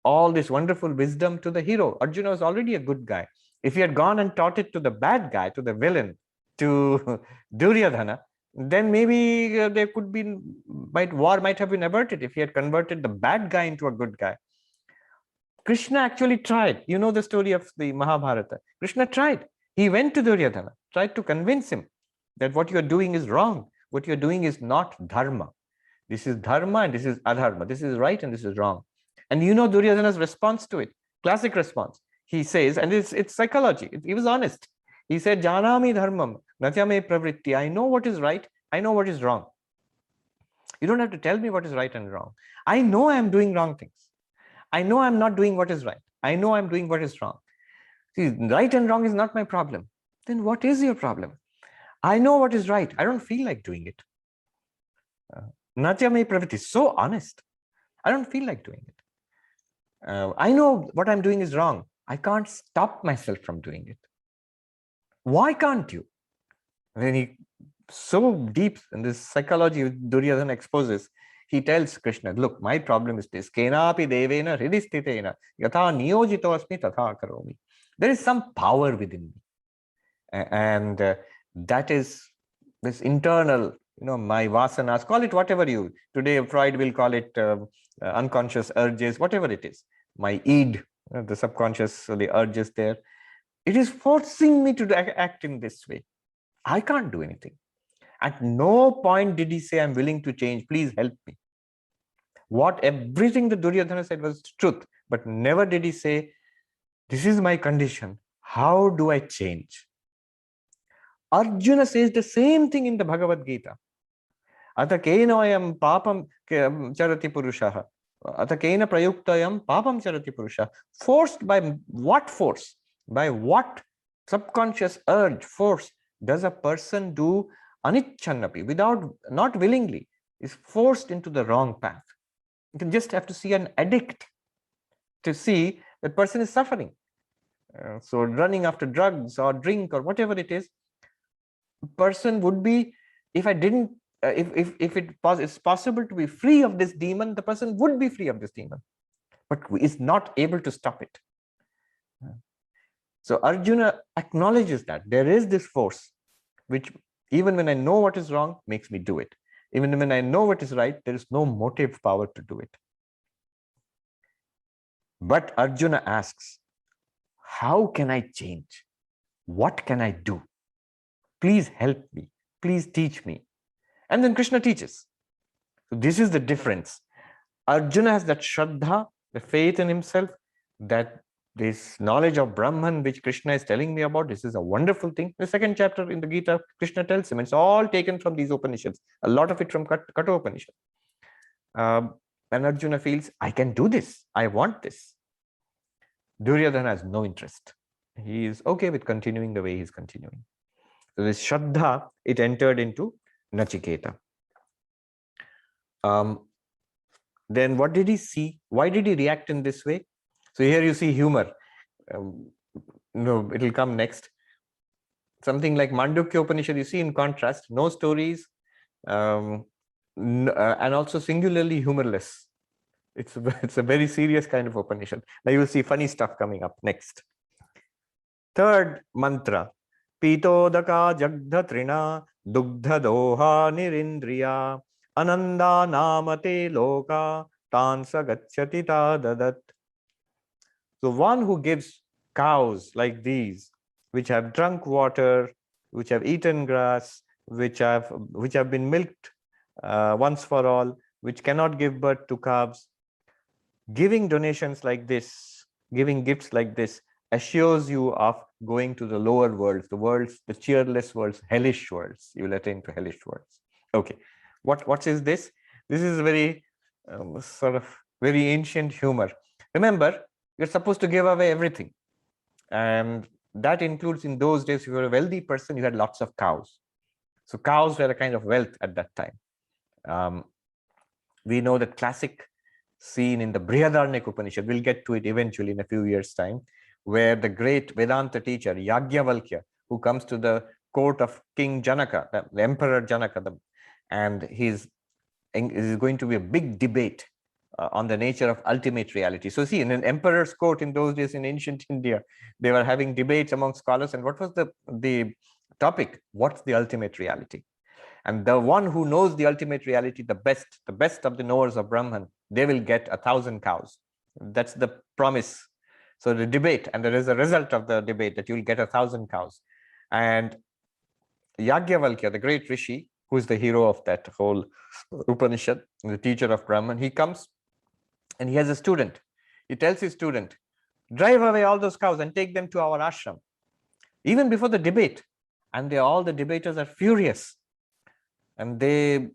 all this wonderful wisdom to the hero? Arjuna was already a good guy. If he had gone and taught it to the bad guy, to the villain, to Duryodhana, then maybe there could be, war might have been averted if he had converted the bad guy into a good guy. Krishna actually tried. You know the story of the Mahabharata. Krishna tried. He went to Duryodhana, tried to convince him that what you're doing is wrong. What you're doing is not dharma. This is dharma and this is adharma. This is right and this is wrong. And you know Duryodhana's response to it, classic response. He says, and it's psychology. He was honest. He said, Janami dharmam, natyame pravritti. I know what is right. I know what is wrong. You don't have to tell me what is right and wrong. I know I'm doing wrong things. I know I'm not doing what is right. I know I'm doing what is wrong. See, right and wrong is not my problem. Then what is your problem? I know what is right. I don't feel like doing it. Natyame pravritti, so honest. I don't feel like doing it. I know what I'm doing is wrong. I can't stop myself from doing it. Why can't you? When he so deep in this psychology Duryodhana exposes, he tells Krishna, look, my problem is this. Kenapi devena hridistitena yatha niyojito asmi tatha karomi. There is some power within me. And that is this internal, my vasanas, call it whatever today Freud will call it unconscious urges, whatever it is. My id, the subconscious, the urges there. It is forcing me to act in this way. I can't do anything. At no point did he say, I'm willing to change, please help me. Everything the Duryodhana said was truth, but never did he say, this is my condition, how do I change? Arjuna says the same thing in the Bhagavad Gita. Ata kenoyam papam charati purushaha. Ata kena prayuktayam papam charati purushaha. Forced by what force? By what subconscious urge, force does a person do anichannapi, not willingly, is forced into the wrong path? You can just have to see an addict to see that person is suffering. So running after drugs or drink or whatever it is, person would be, if it's possible to be free of this demon, the person would be free of this demon, but is not able to stop it. So Arjuna acknowledges that there is this force, which even when I know what is wrong, makes me do it. Even when I know what is right, there is no motive power to do it. But Arjuna asks, how can I change? What can I do? Please help me. Please teach me. And then Krishna teaches. So this is the difference. Arjuna has that Shraddha, the faith in himself, that this knowledge of Brahman, which Krishna is telling me about, this is a wonderful thing. The second chapter in the Gita, Krishna tells him, it's all taken from these Upanishads, a lot of it from Katha Upanishad. And Arjuna feels, I can do this. I want this. Duryodhana has no interest. He is okay with continuing the way he's continuing. So this Shraddha, it entered into Nachiketa. Then what did he see? Why did he react in this way? So here you see humor. No, it'll come next. Something like Mandukya Upanishad, you see in contrast, no stories, and also singularly humorless. It's a very serious kind of Upanishad. Now you will see funny stuff coming up next. Third mantra, Pitodaka Jagdha Trina Dugdha Doha Nirindriya Ananda Namate Loka Tansa Gachyati Dadat. So one who gives cows like these, which have drunk water, which have eaten grass, which have been milked once for all, which cannot give birth to calves, giving donations like this, giving gifts like this, assures you of going to the lower worlds, the cheerless worlds, hellish worlds. You will attain to hellish worlds. Okay, what is this? This is very sort of very ancient humor. Remember, you're supposed to give away everything, and that includes, in those days, if you were a wealthy person, you had lots of cows. So cows were a kind of wealth at that time. We know the classic scene in the Brihadaranyaka Upanishad, we'll get to it eventually in a few years' time, where the great Vedanta teacher Yagyavalkya, who comes to the court of King Janaka, the Emperor Janaka, and is going to be a big debate on the nature of ultimate reality. So see, in an emperor's court in those days in ancient India, they were having debates among scholars, and what was the topic? What's the ultimate reality? And the one who knows the ultimate reality, the best of the knowers of Brahman, they will get 1,000 cows. That's the promise. So the debate, and there is a result of the debate that you will get 1,000 cows. And Yagyavalkya, the great rishi, who is the hero of that whole Upanishad, the teacher of Brahman, he comes and he has a student. He tells his student, drive away all those cows and take them to our ashram. Even before the debate. And all the debaters are furious. And they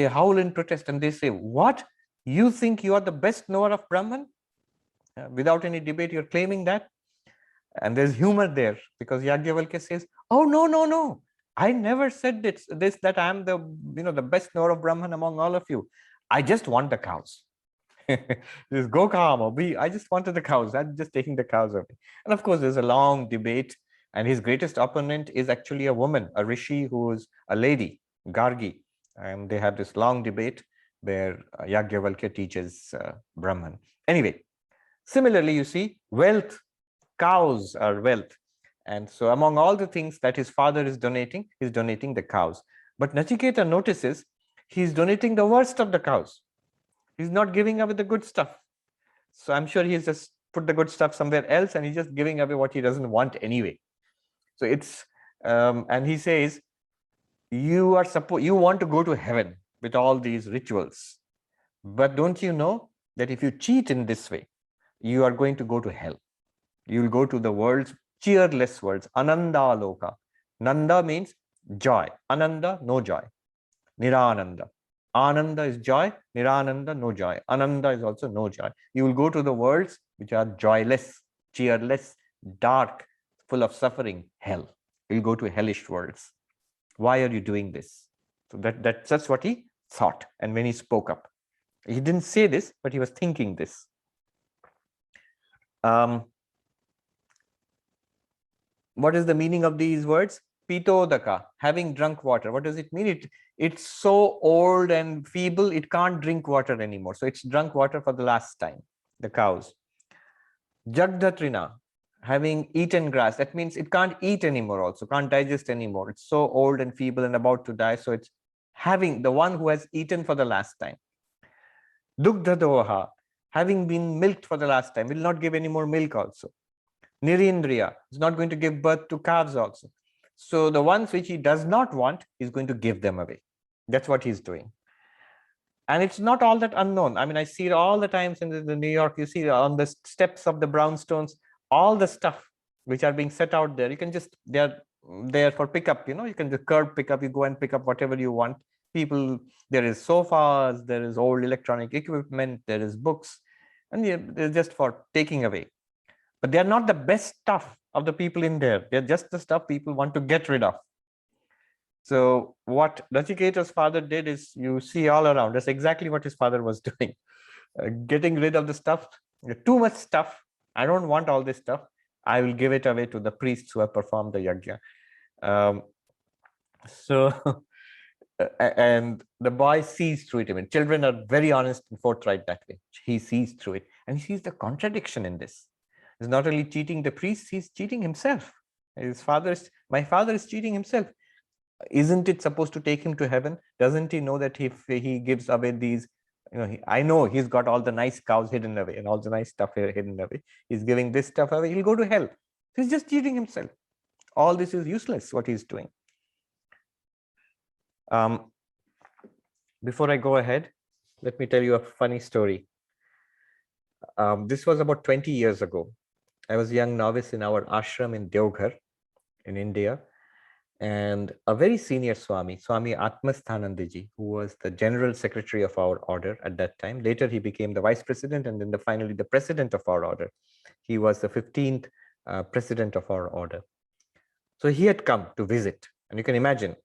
howl in protest and they say, what? You think you are the best knower of Brahman? Without any debate, you're claiming that? And there's humor there, because Yagyavalkya says, oh, no. I never said this that I'm the best knower of Brahman among all of you. I just want the cows. This Gokama, I just wanted the cows. I'm just taking the cows away. And of course, there's a long debate. And his greatest opponent is actually a woman, a rishi who is a lady, Gargi. And they have this long debate where Yagyavalkya teaches Brahman. Anyway, similarly, you see, wealth, cows are wealth. And so among all the things that his father is donating, he's donating the cows. But Nachiketa notices he's donating the worst of the cows. He's not giving away the good stuff. So I'm sure he's just put the good stuff somewhere else and he's just giving away what he doesn't want anyway. So it's, and he says, you want to go to heaven with all these rituals. But don't you know that if you cheat in this way, you are going to go to hell. You will go to the world's cheerless worlds, Ananda Loka. Nanda means joy. Ananda, no joy. Nirananda. Ananda is joy. Nirananda, no joy. Ananda is also no joy. You will go to the worlds which are joyless, cheerless, dark, full of suffering, hell. You'll go to hellish worlds. Why are you doing this? So that's what he thought. And when he spoke up, he didn't say this, but he was thinking this. What is the meaning of these words? Pitodaka, having drunk water. What does it mean? It's so old and feeble, it can't drink water anymore. So it's drunk water for the last time, the cows. Jagdatrina, having eaten grass. That means it can't eat anymore also, can't digest anymore. It's so old and feeble and about to die. So it's having the one who has eaten for the last time. Dugdhadoha, having been milked for the last time, will not give any more milk also. Nirindriya is not going to give birth to calves also. So the ones which he does not want, he's going to give them away. That's what he's doing. And it's not all that unknown. I mean, I see it all the times in the New York, you see on the steps of the brownstones, all the stuff which are being set out there. You can just, they're there for pickup, you can the curb pickup, you go and pick up whatever you want. People, there is sofas, there is old electronic equipment, there is books, and they're just for taking away. But they are not the best stuff of the people in there. They're just the stuff people want to get rid of. So what Nachiketa's father did is, you see all around, that's exactly what his father was doing. Getting rid of the stuff, too much stuff. I don't want all this stuff. I will give it away to the priests who have performed the yajna. So and the boy sees through it. I mean, children are very honest and forthright that way. He sees through it, and he sees the contradiction in this. He's not only cheating the priests, he's cheating himself. My father is cheating himself. Isn't it supposed to take him to heaven? Doesn't he know that if he gives away these, I know he's got all the nice cows hidden away and all the nice stuff here hidden away. He's giving this stuff away, he'll go to hell. He's just cheating himself. All this is useless, what he's doing. Before I go ahead, let me tell you a funny story. This was about 20 years ago. I was a young novice in our ashram in Deoghar in India. And a very senior Swami, Swami Atmasthanandiji, who was the general secretary of our order at that time. Later, he became the vice president and then finally the president of our order. He was the 15th president of our order. So he had come to visit. And you can imagine,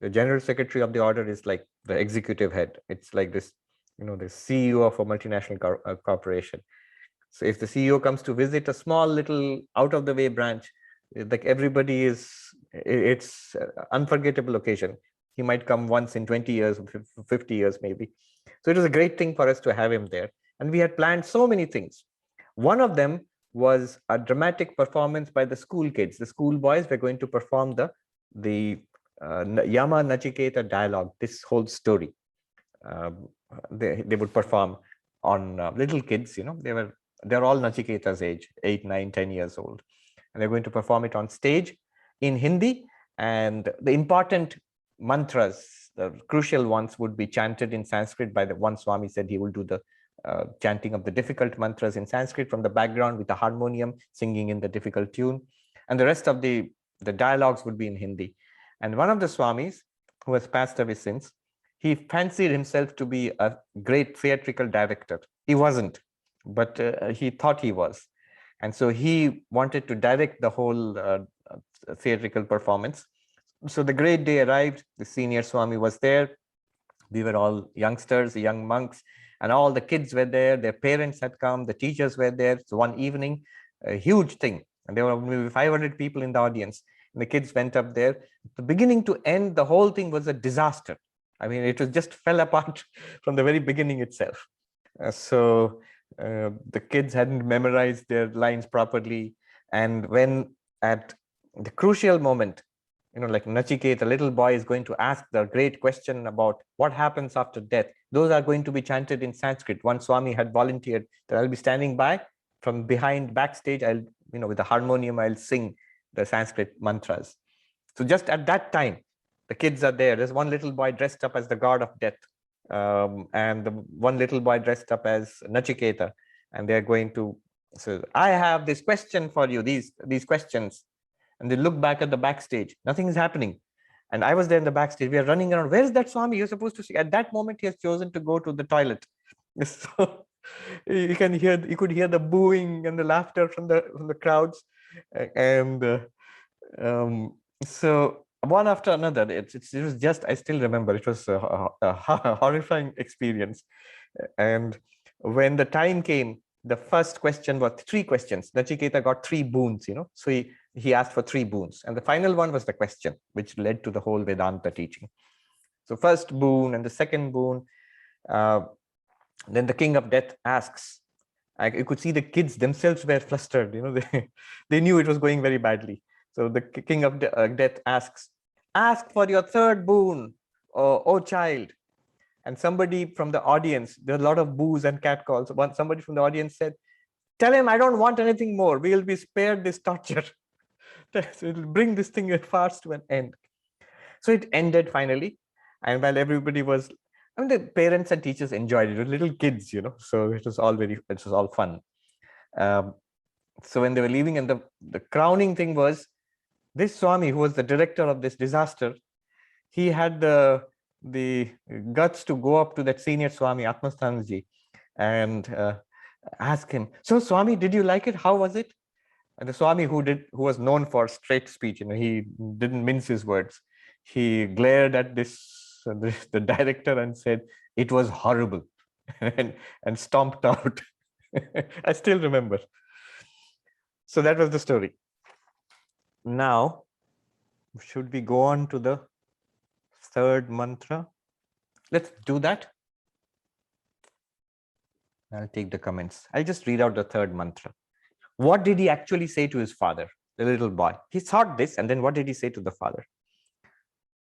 the general secretary of the order is like the executive head. It's like this, the CEO of a multinational corporation. So if the CEO comes to visit a small little out of the way branch, like everybody is, it's unforgettable occasion. He might come once in 20 years, 50 years maybe. So it was a great thing for us to have him there. And we had planned so many things. One of them was a dramatic performance by the school kids. The school boys were going to perform the Yama Nachiketa dialogue, this whole story. They would perform on little kids, they're all Nachiketa's age, 8, 9, 10 years old. And they're going to perform it on stage in Hindi. And the important mantras, the crucial ones, would be chanted in Sanskrit by the one Swami. Said he will do the chanting of the difficult mantras in Sanskrit from the background with the harmonium singing in the difficult tune. And the rest of the dialogues would be in Hindi. And one of the Swamis, who has passed away since, he fancied himself to be a great theatrical director. He wasn't, but he thought he was. And so he wanted to direct the whole theatrical performance. So the great day arrived. The senior Swami was there. We were all youngsters, young monks, and all the kids were there. Their parents had come. The teachers were there. So one evening, a huge thing. And there were maybe 500 people in the audience. And the kids went up there. The beginning to end, the whole thing was a disaster. I mean, it was just fell apart from the very beginning itself. The kids hadn't memorized their lines properly. And when at the crucial moment, like Nachiketa, the little boy is going to ask the great question about what happens after death. Those are going to be chanted in Sanskrit. One Swami had volunteered that I'll be standing by from behind backstage. I'll, with the harmonium, I'll sing the Sanskrit mantras. So just at that time, the kids are there. There's one little boy dressed up as the god of death. And one little boy dressed up as Nachiketa, and they're going to say, I have this question for you, these questions. And they look back at the backstage, nothing is happening. And I was there in the backstage. We are running around. Where's that Swami? You're supposed to see. At that moment, he has chosen to go to the toilet. So you could hear the booing and the laughter from the crowds. And so one after another, it was just, I still remember, it was a horrifying experience. And when the time came, the first question was 3 questions. Nachiketa got 3 boons, so he asked for 3 boons. And the final one was the question, which led to the whole Vedanta teaching. So first boon and the second boon, then the king of death asks. You could see the kids themselves were flustered, they knew it was going very badly. So the king of death asks, ask for your 3rd boon, oh child. And somebody from the audience, there are a lot of boos and catcalls. Somebody from the audience said, tell him I don't want anything more. We will be spared this torture. So it will bring this thing fast to an end. So it ended finally. And while everybody was, the parents and teachers enjoyed it. Little kids, so it was all fun. So when they were leaving, and the crowning thing was, this Swami, who was the director of this disaster, he had the the guts to go up to that senior Swami, Atmasthanji, and ask him, so Swami, did you like it? How was it? And the Swami, who was known for straight speech, he didn't mince his words. He glared at the director and said, it was horrible, and stomped out. I still remember. So that was the story. Now, should we go on to the third mantra? Let's do that. I'll take the comments. I'll just read out the third mantra. What did he actually say to his father, the little boy? He thought this, and then what did he say to the father?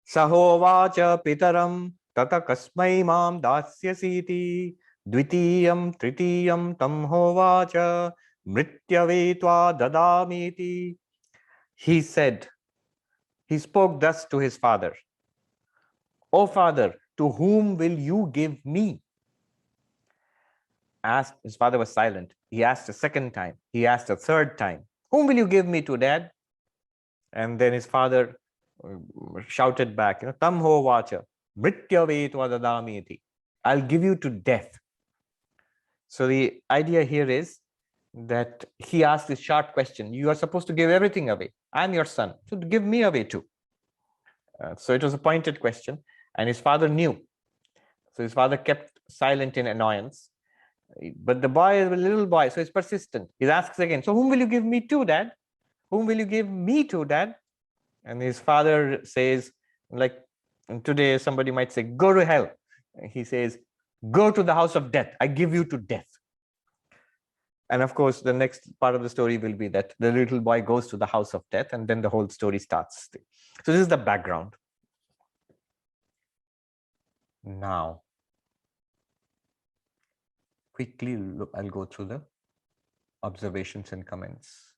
Sahovacha pitaram tata kasmai mam dasyasiti dvitiyam tritiyam tam hovacha mrityavetva dadamiti. He said, he spoke thus to his father. O father, to whom will you give me? Asked, his father was silent. He asked a second time. He asked a third time. Whom will you give me to, Dad? And then his father shouted back, Tam hovacha mrityavetva dadamiti. I'll give you to death. So the idea here is that he asked this short question. You are supposed to give everything away. I'm your son, so give me away too. So it was a pointed question, and his father knew. So his father kept silent in annoyance. But the boy is a little boy, so he's persistent. He asks again, so whom will you give me to, Dad? Whom will you give me to, Dad? And his father says, like today somebody might say, go to hell. He says, go to the house of death. I give you to death. And of course, the next part of the story will be that the little boy goes to the house of death, and then the whole story starts. So this is the background. Now, quickly, I'll go through the observations and comments.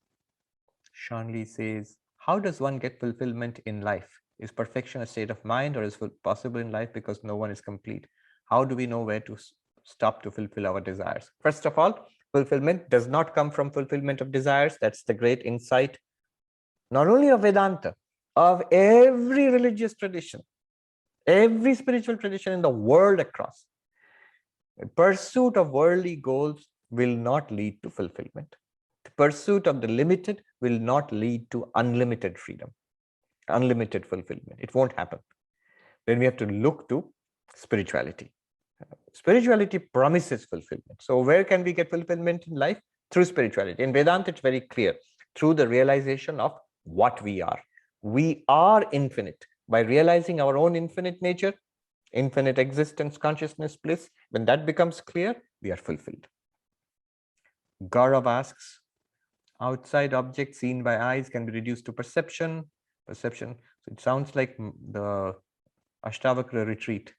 Shanli says, how does one get fulfillment in life? Is perfection a state of mind, or is it possible in life because no one is complete? How do we know where to stop to fulfill our desires? First of all, fulfillment does not come from fulfillment of desires. That's the great insight, not only of Vedanta, of every religious tradition, every spiritual tradition in the world across. The pursuit of worldly goals will not lead to fulfillment. The pursuit of the limited will not lead to unlimited freedom, unlimited fulfillment. It won't happen. Then we have to look to spirituality. Spirituality promises fulfillment. So where can we get fulfillment in life? Through spirituality. In Vedanta, it's very clear. Through the realization of what we are. We are infinite. By realizing our own infinite nature, infinite existence, consciousness, bliss, when that becomes clear, we are fulfilled. Gaurav asks, outside objects seen by eyes can be reduced to perception. Perception. So it sounds like the Ashtavakra retreat.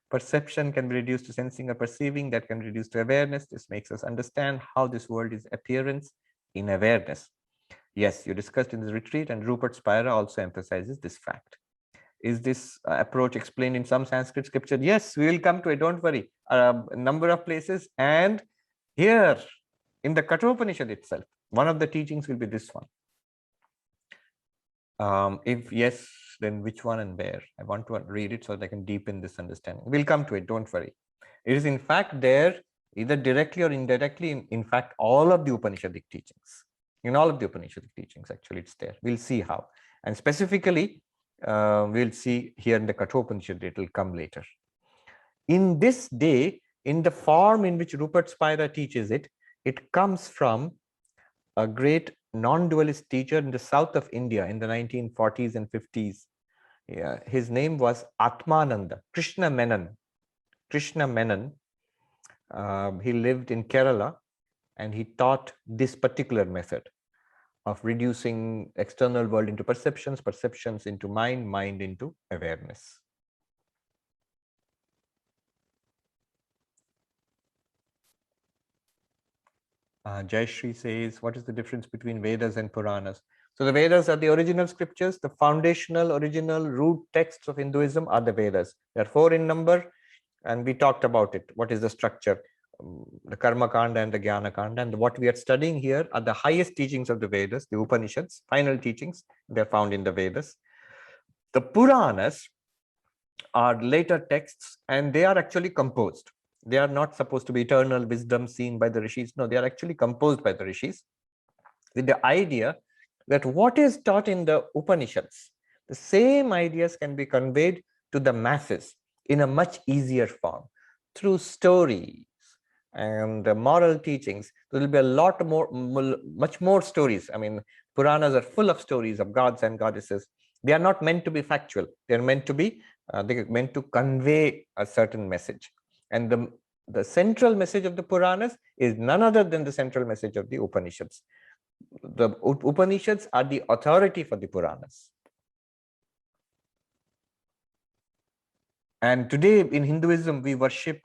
Perception can be reduced to sensing or perceiving. That can be reduced to awareness. This makes us understand how this world is appearance in awareness. Yes, you discussed in the retreat, and Rupert Spira also emphasizes this fact. Is this approach explained in some Sanskrit scripture? Yes, we will come to it. Don't worry. A number of places, and here in the Kathopanishad itself, one of the teachings will be this one. If yes, then which one and where? I want to read it so that I can deepen this understanding. We'll come to it, don't worry. It is in fact there, either directly or indirectly, in fact, all of the Upanishadic teachings. In all of the Upanishadic teachings, actually, it's there. We'll see how. And specifically, we'll see here in the Kathopanishad, it will come later. In this day, in the form in which Rupert Spira teaches it, it comes from a great non-dualist teacher in the south of India in the 1940s and 50s. Yeah, his name was Atmananda, Krishna Menon. Krishna Menon. He lived in Kerala, and he taught this particular method of reducing external world into perceptions, perceptions into mind, mind into awareness. Jayashree says, what is the difference between Vedas and Puranas? So the Vedas are the original scriptures. The foundational, original root texts of Hinduism are the Vedas. There are 4 in number, and we talked about it. What is the structure? The Karma Kanda and the Jnana Kanda. And what we are studying here are the highest teachings of the Vedas, the Upanishads, final teachings. They're found in the Vedas. The Puranas are later texts, and they are actually composed. They are not supposed to be eternal wisdom seen by the rishis. No, they are actually composed by the rishis with the idea that what is taught in the Upanishads, the same ideas can be conveyed to the masses in a much easier form through stories and moral teachings. There will be a lot more, much more stories. I mean, Puranas are full of stories of gods and goddesses. They are not meant to be factual. They are meant to be, they are meant to convey a certain message. And the central message of the Puranas is none other than the central message of the Upanishads. The Upanishads are the authority for the Puranas. And today in Hinduism, we worship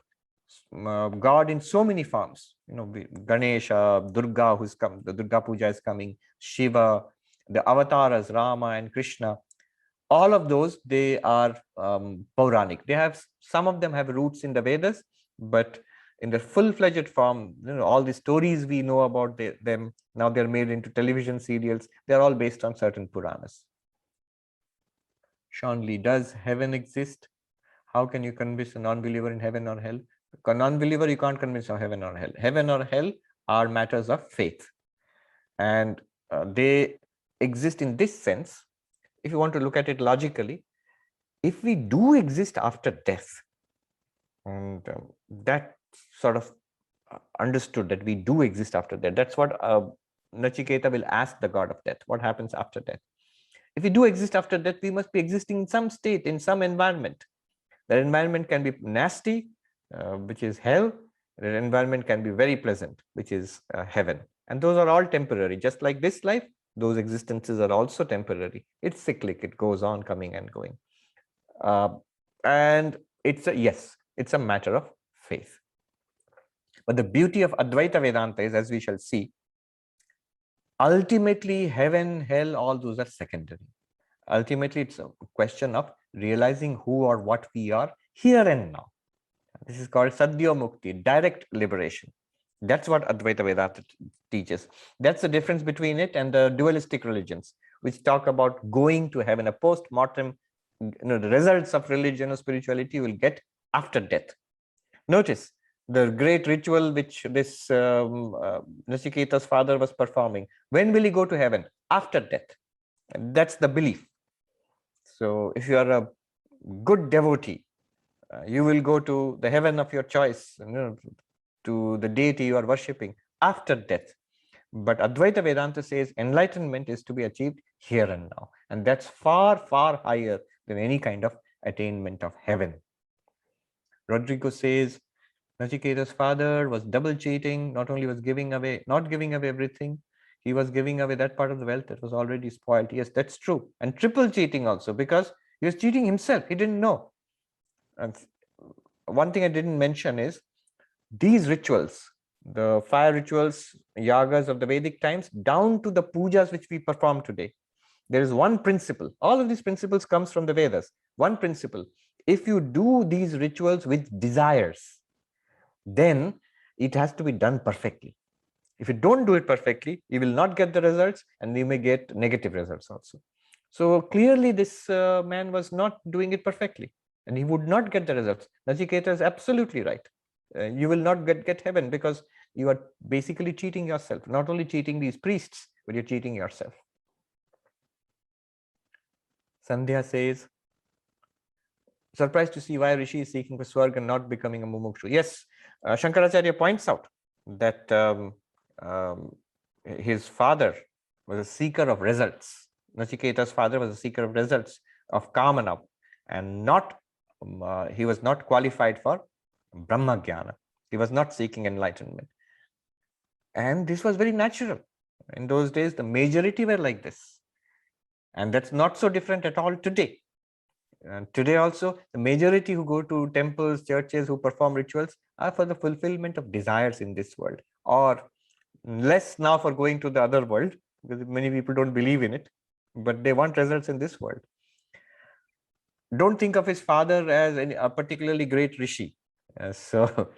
God in so many forms. You know, Ganesha, Durga, who's come, the Durga Puja is coming, Shiva, the avatars, Rama and Krishna. All of those, they are Puranic. They have, some of them have roots in the Vedas, but in the full-fledged form, you know, all the stories we know about them, now they're made into television serials. They're all based on certain Puranas. Sean Lee, does heaven exist? How can you convince a non-believer in heaven or hell? A non-believer, you can't convince of heaven or hell. Heaven or hell are matters of faith. And they exist in this sense. If you want to look at it logically, if we do exist after death, and that sort of understood that we do exist after death, that's what Nachiketa will ask the god of death, what happens after death? If we do exist after death, we must be existing in some state, in some environment. That environment can be nasty, which is hell. That environment can be very pleasant, which is heaven. And those are all temporary. Just like this life, those existences are also temporary. It's cyclic. It goes on coming and going. And it's a, yes, it's a matter of faith. But the beauty of Advaita Vedanta is, as we shall see, ultimately heaven, hell, all those are secondary. Ultimately, it's a question of realizing who or what we are here and now. This is called Sadhya Mukti, direct liberation. That's what Advaita Vedanta teaches. That's the difference between it and the dualistic religions, which talk about going to heaven, a post-mortem, you know, the results of religion or spirituality will get after death. Notice the great ritual which this Nachiketa's father was performing. When will he go to heaven? After death. And that's the belief. So if you are a good devotee, you will go to the heaven of your choice, you know, to the deity you are worshipping after death. But Advaita Vedanta says enlightenment is to be achieved here and now. And that's far, far higher than any kind of attainment of heaven. Rodrigo says, Nachiketa's father was double cheating, not only was giving away, not giving away everything, he was giving away that part of the wealth that was already spoiled. Yes, that's true. And triple cheating also, because he was cheating himself. He didn't know. And one thing I didn't mention is these rituals, the fire rituals, yagas of the Vedic times, down to the pujas which we perform today. There is one principle. All of these principles comes from the Vedas. One principle. If you do these rituals with desires, then it has to be done perfectly. If you don't do it perfectly, you will not get the results, and you may get negative results also. So clearly this man was not doing it perfectly, and he would not get the results. Nachiketa is absolutely right. You will not get heaven because you are basically cheating yourself. Not only cheating these priests, but you're cheating yourself. Sandhya says, surprised to see why Rishi is seeking for Swarga and not becoming a mumukshu. Yes, Shankaracharya points out that his father was a seeker of results. Nachiketa's father was a seeker of results, of Kamana, and not he was not qualified for Brahma Jnana. He was not seeking enlightenment. And this was very natural. In those days, the majority were like this. And that's not so different at all today. And today also, the majority who go to temples, churches, who perform rituals are for the fulfillment of desires in this world, or less now for going to the other world, because many people don't believe in it, but they want results in this world. Don't think of his father as a particularly great rishi. So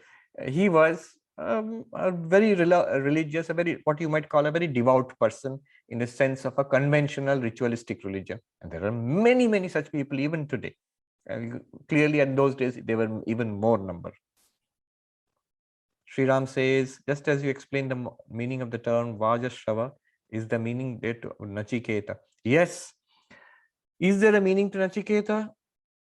he was a very religious, a very, what you might call a very devout person in the sense of a conventional ritualistic religion. And there are many, many such people even today. And clearly at those days, they were even more number. Sri Ram says, just as you explained the meaning of the term Vajashrava, is the meaning there to Nachiketa? Yes. Is there a meaning to Nachiketa?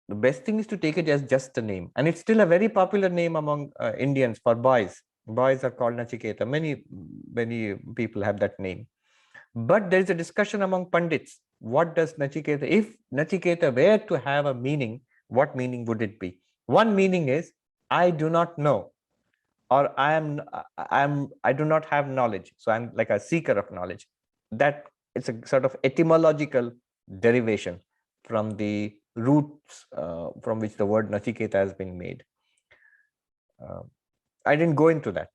The best thing is to take it as just a name. And it's still a very popular name among Indians for boys. Boys are called Nachiketa. Many people have that name. But there is a discussion among Pandits. What does Nachiketa, if Nachiketa were to have a meaning, what meaning would it be? One meaning is, I do not know, or I do not have knowledge. So I'm like a seeker of knowledge. That it's a sort of etymological derivation from the roots from which the word Nachiketa has been made. I didn't go into that.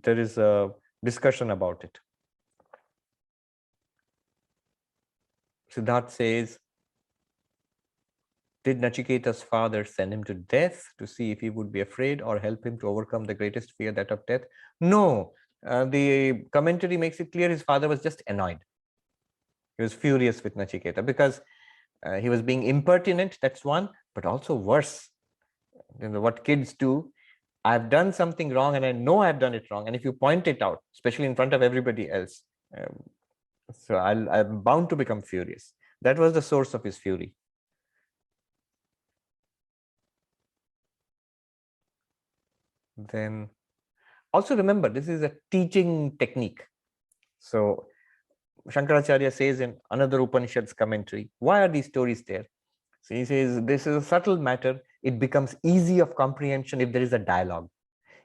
There is a discussion about it. Siddharth says, did Nachiketa's father send him to death to see if he would be afraid or help him to overcome the greatest fear, that of death? No. The commentary makes it clear his father was just annoyed. He was furious with Nachiketa because he was being impertinent, that's one, but also worse. You know, what kids do, I've done something wrong and I know I've done it wrong. And if you point it out, especially in front of everybody else, so I'm bound to become furious. That was the source of his fury. Then also remember, this is a teaching technique. So Shankaracharya says in another Upanishad's commentary, why are these stories there? So he says, this is a subtle matter. It becomes easy of comprehension if there is a dialogue.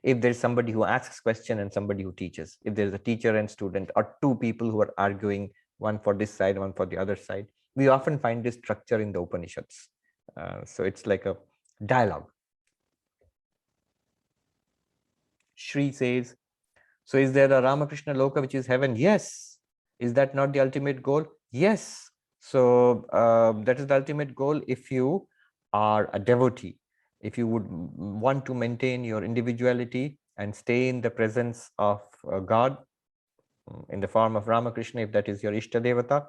If there is somebody who asks question and somebody who teaches, if there is a teacher and student, or two people who are arguing, one for this side, one for the other side, we often find this structure in the Upanishads. So it's like a dialogue. Shri says, so is there a Ramakrishna Loka, which is heaven? Yes. Is that not the ultimate goal? Yes. So that is the ultimate goal if you are a devotee. If you would want to maintain your individuality and stay in the presence of God in the form of Ramakrishna, if that is your Ishta Devata.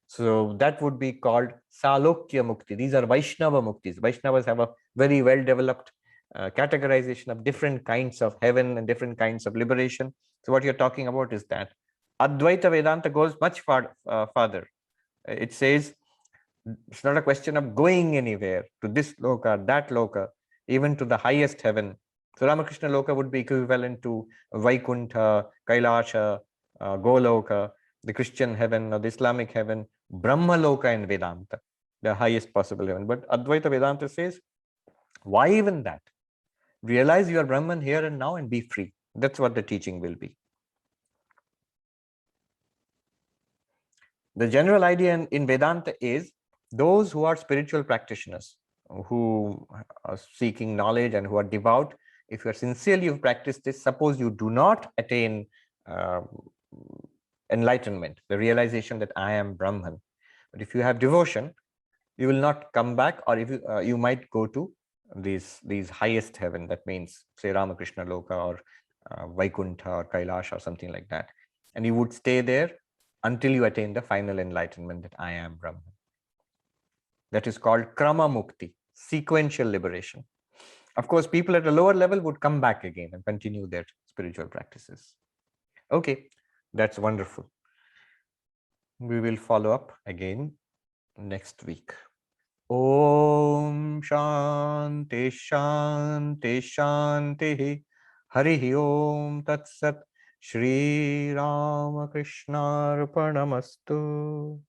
So that would be called Salokya Mukti. These are Vaishnava Muktis. Vaishnavas have a very well developed categorization of different kinds of heaven and different kinds of liberation. So what you're talking about is that. Advaita Vedanta goes much farther. It says it's not a question of going anywhere to this loka, that loka, even to the highest heaven. So Ramakrishna Loka would be equivalent to Vaikuntha, Kailasha, Goloka, the Christian heaven or the Islamic heaven, Brahma Loka in Vedanta, the highest possible heaven. But Advaita Vedanta says, why even that? Realize you are Brahman here and now and be free. That's what the teaching will be. The general idea in Vedanta is those who are spiritual practitioners, who are seeking knowledge and who are devout, if you are sincerely you've practiced this, suppose you do not attain enlightenment, the realization that I am Brahman, but if you have devotion, you will not come back, or if you might go to these highest heaven. That means say Ramakrishna Loka or Vaikuntha or Kailash or something like that, and you would stay there until you attain the final enlightenment that I am Brahman. That is called Krama Mukti, sequential liberation. Of course, people at a lower level would come back again and continue their spiritual practices. Okay, that's wonderful. We will follow up again next week. Om Shanti Shanti Shanti Hari Om Tat Sat Shri Ramakrishna Arpanamastu.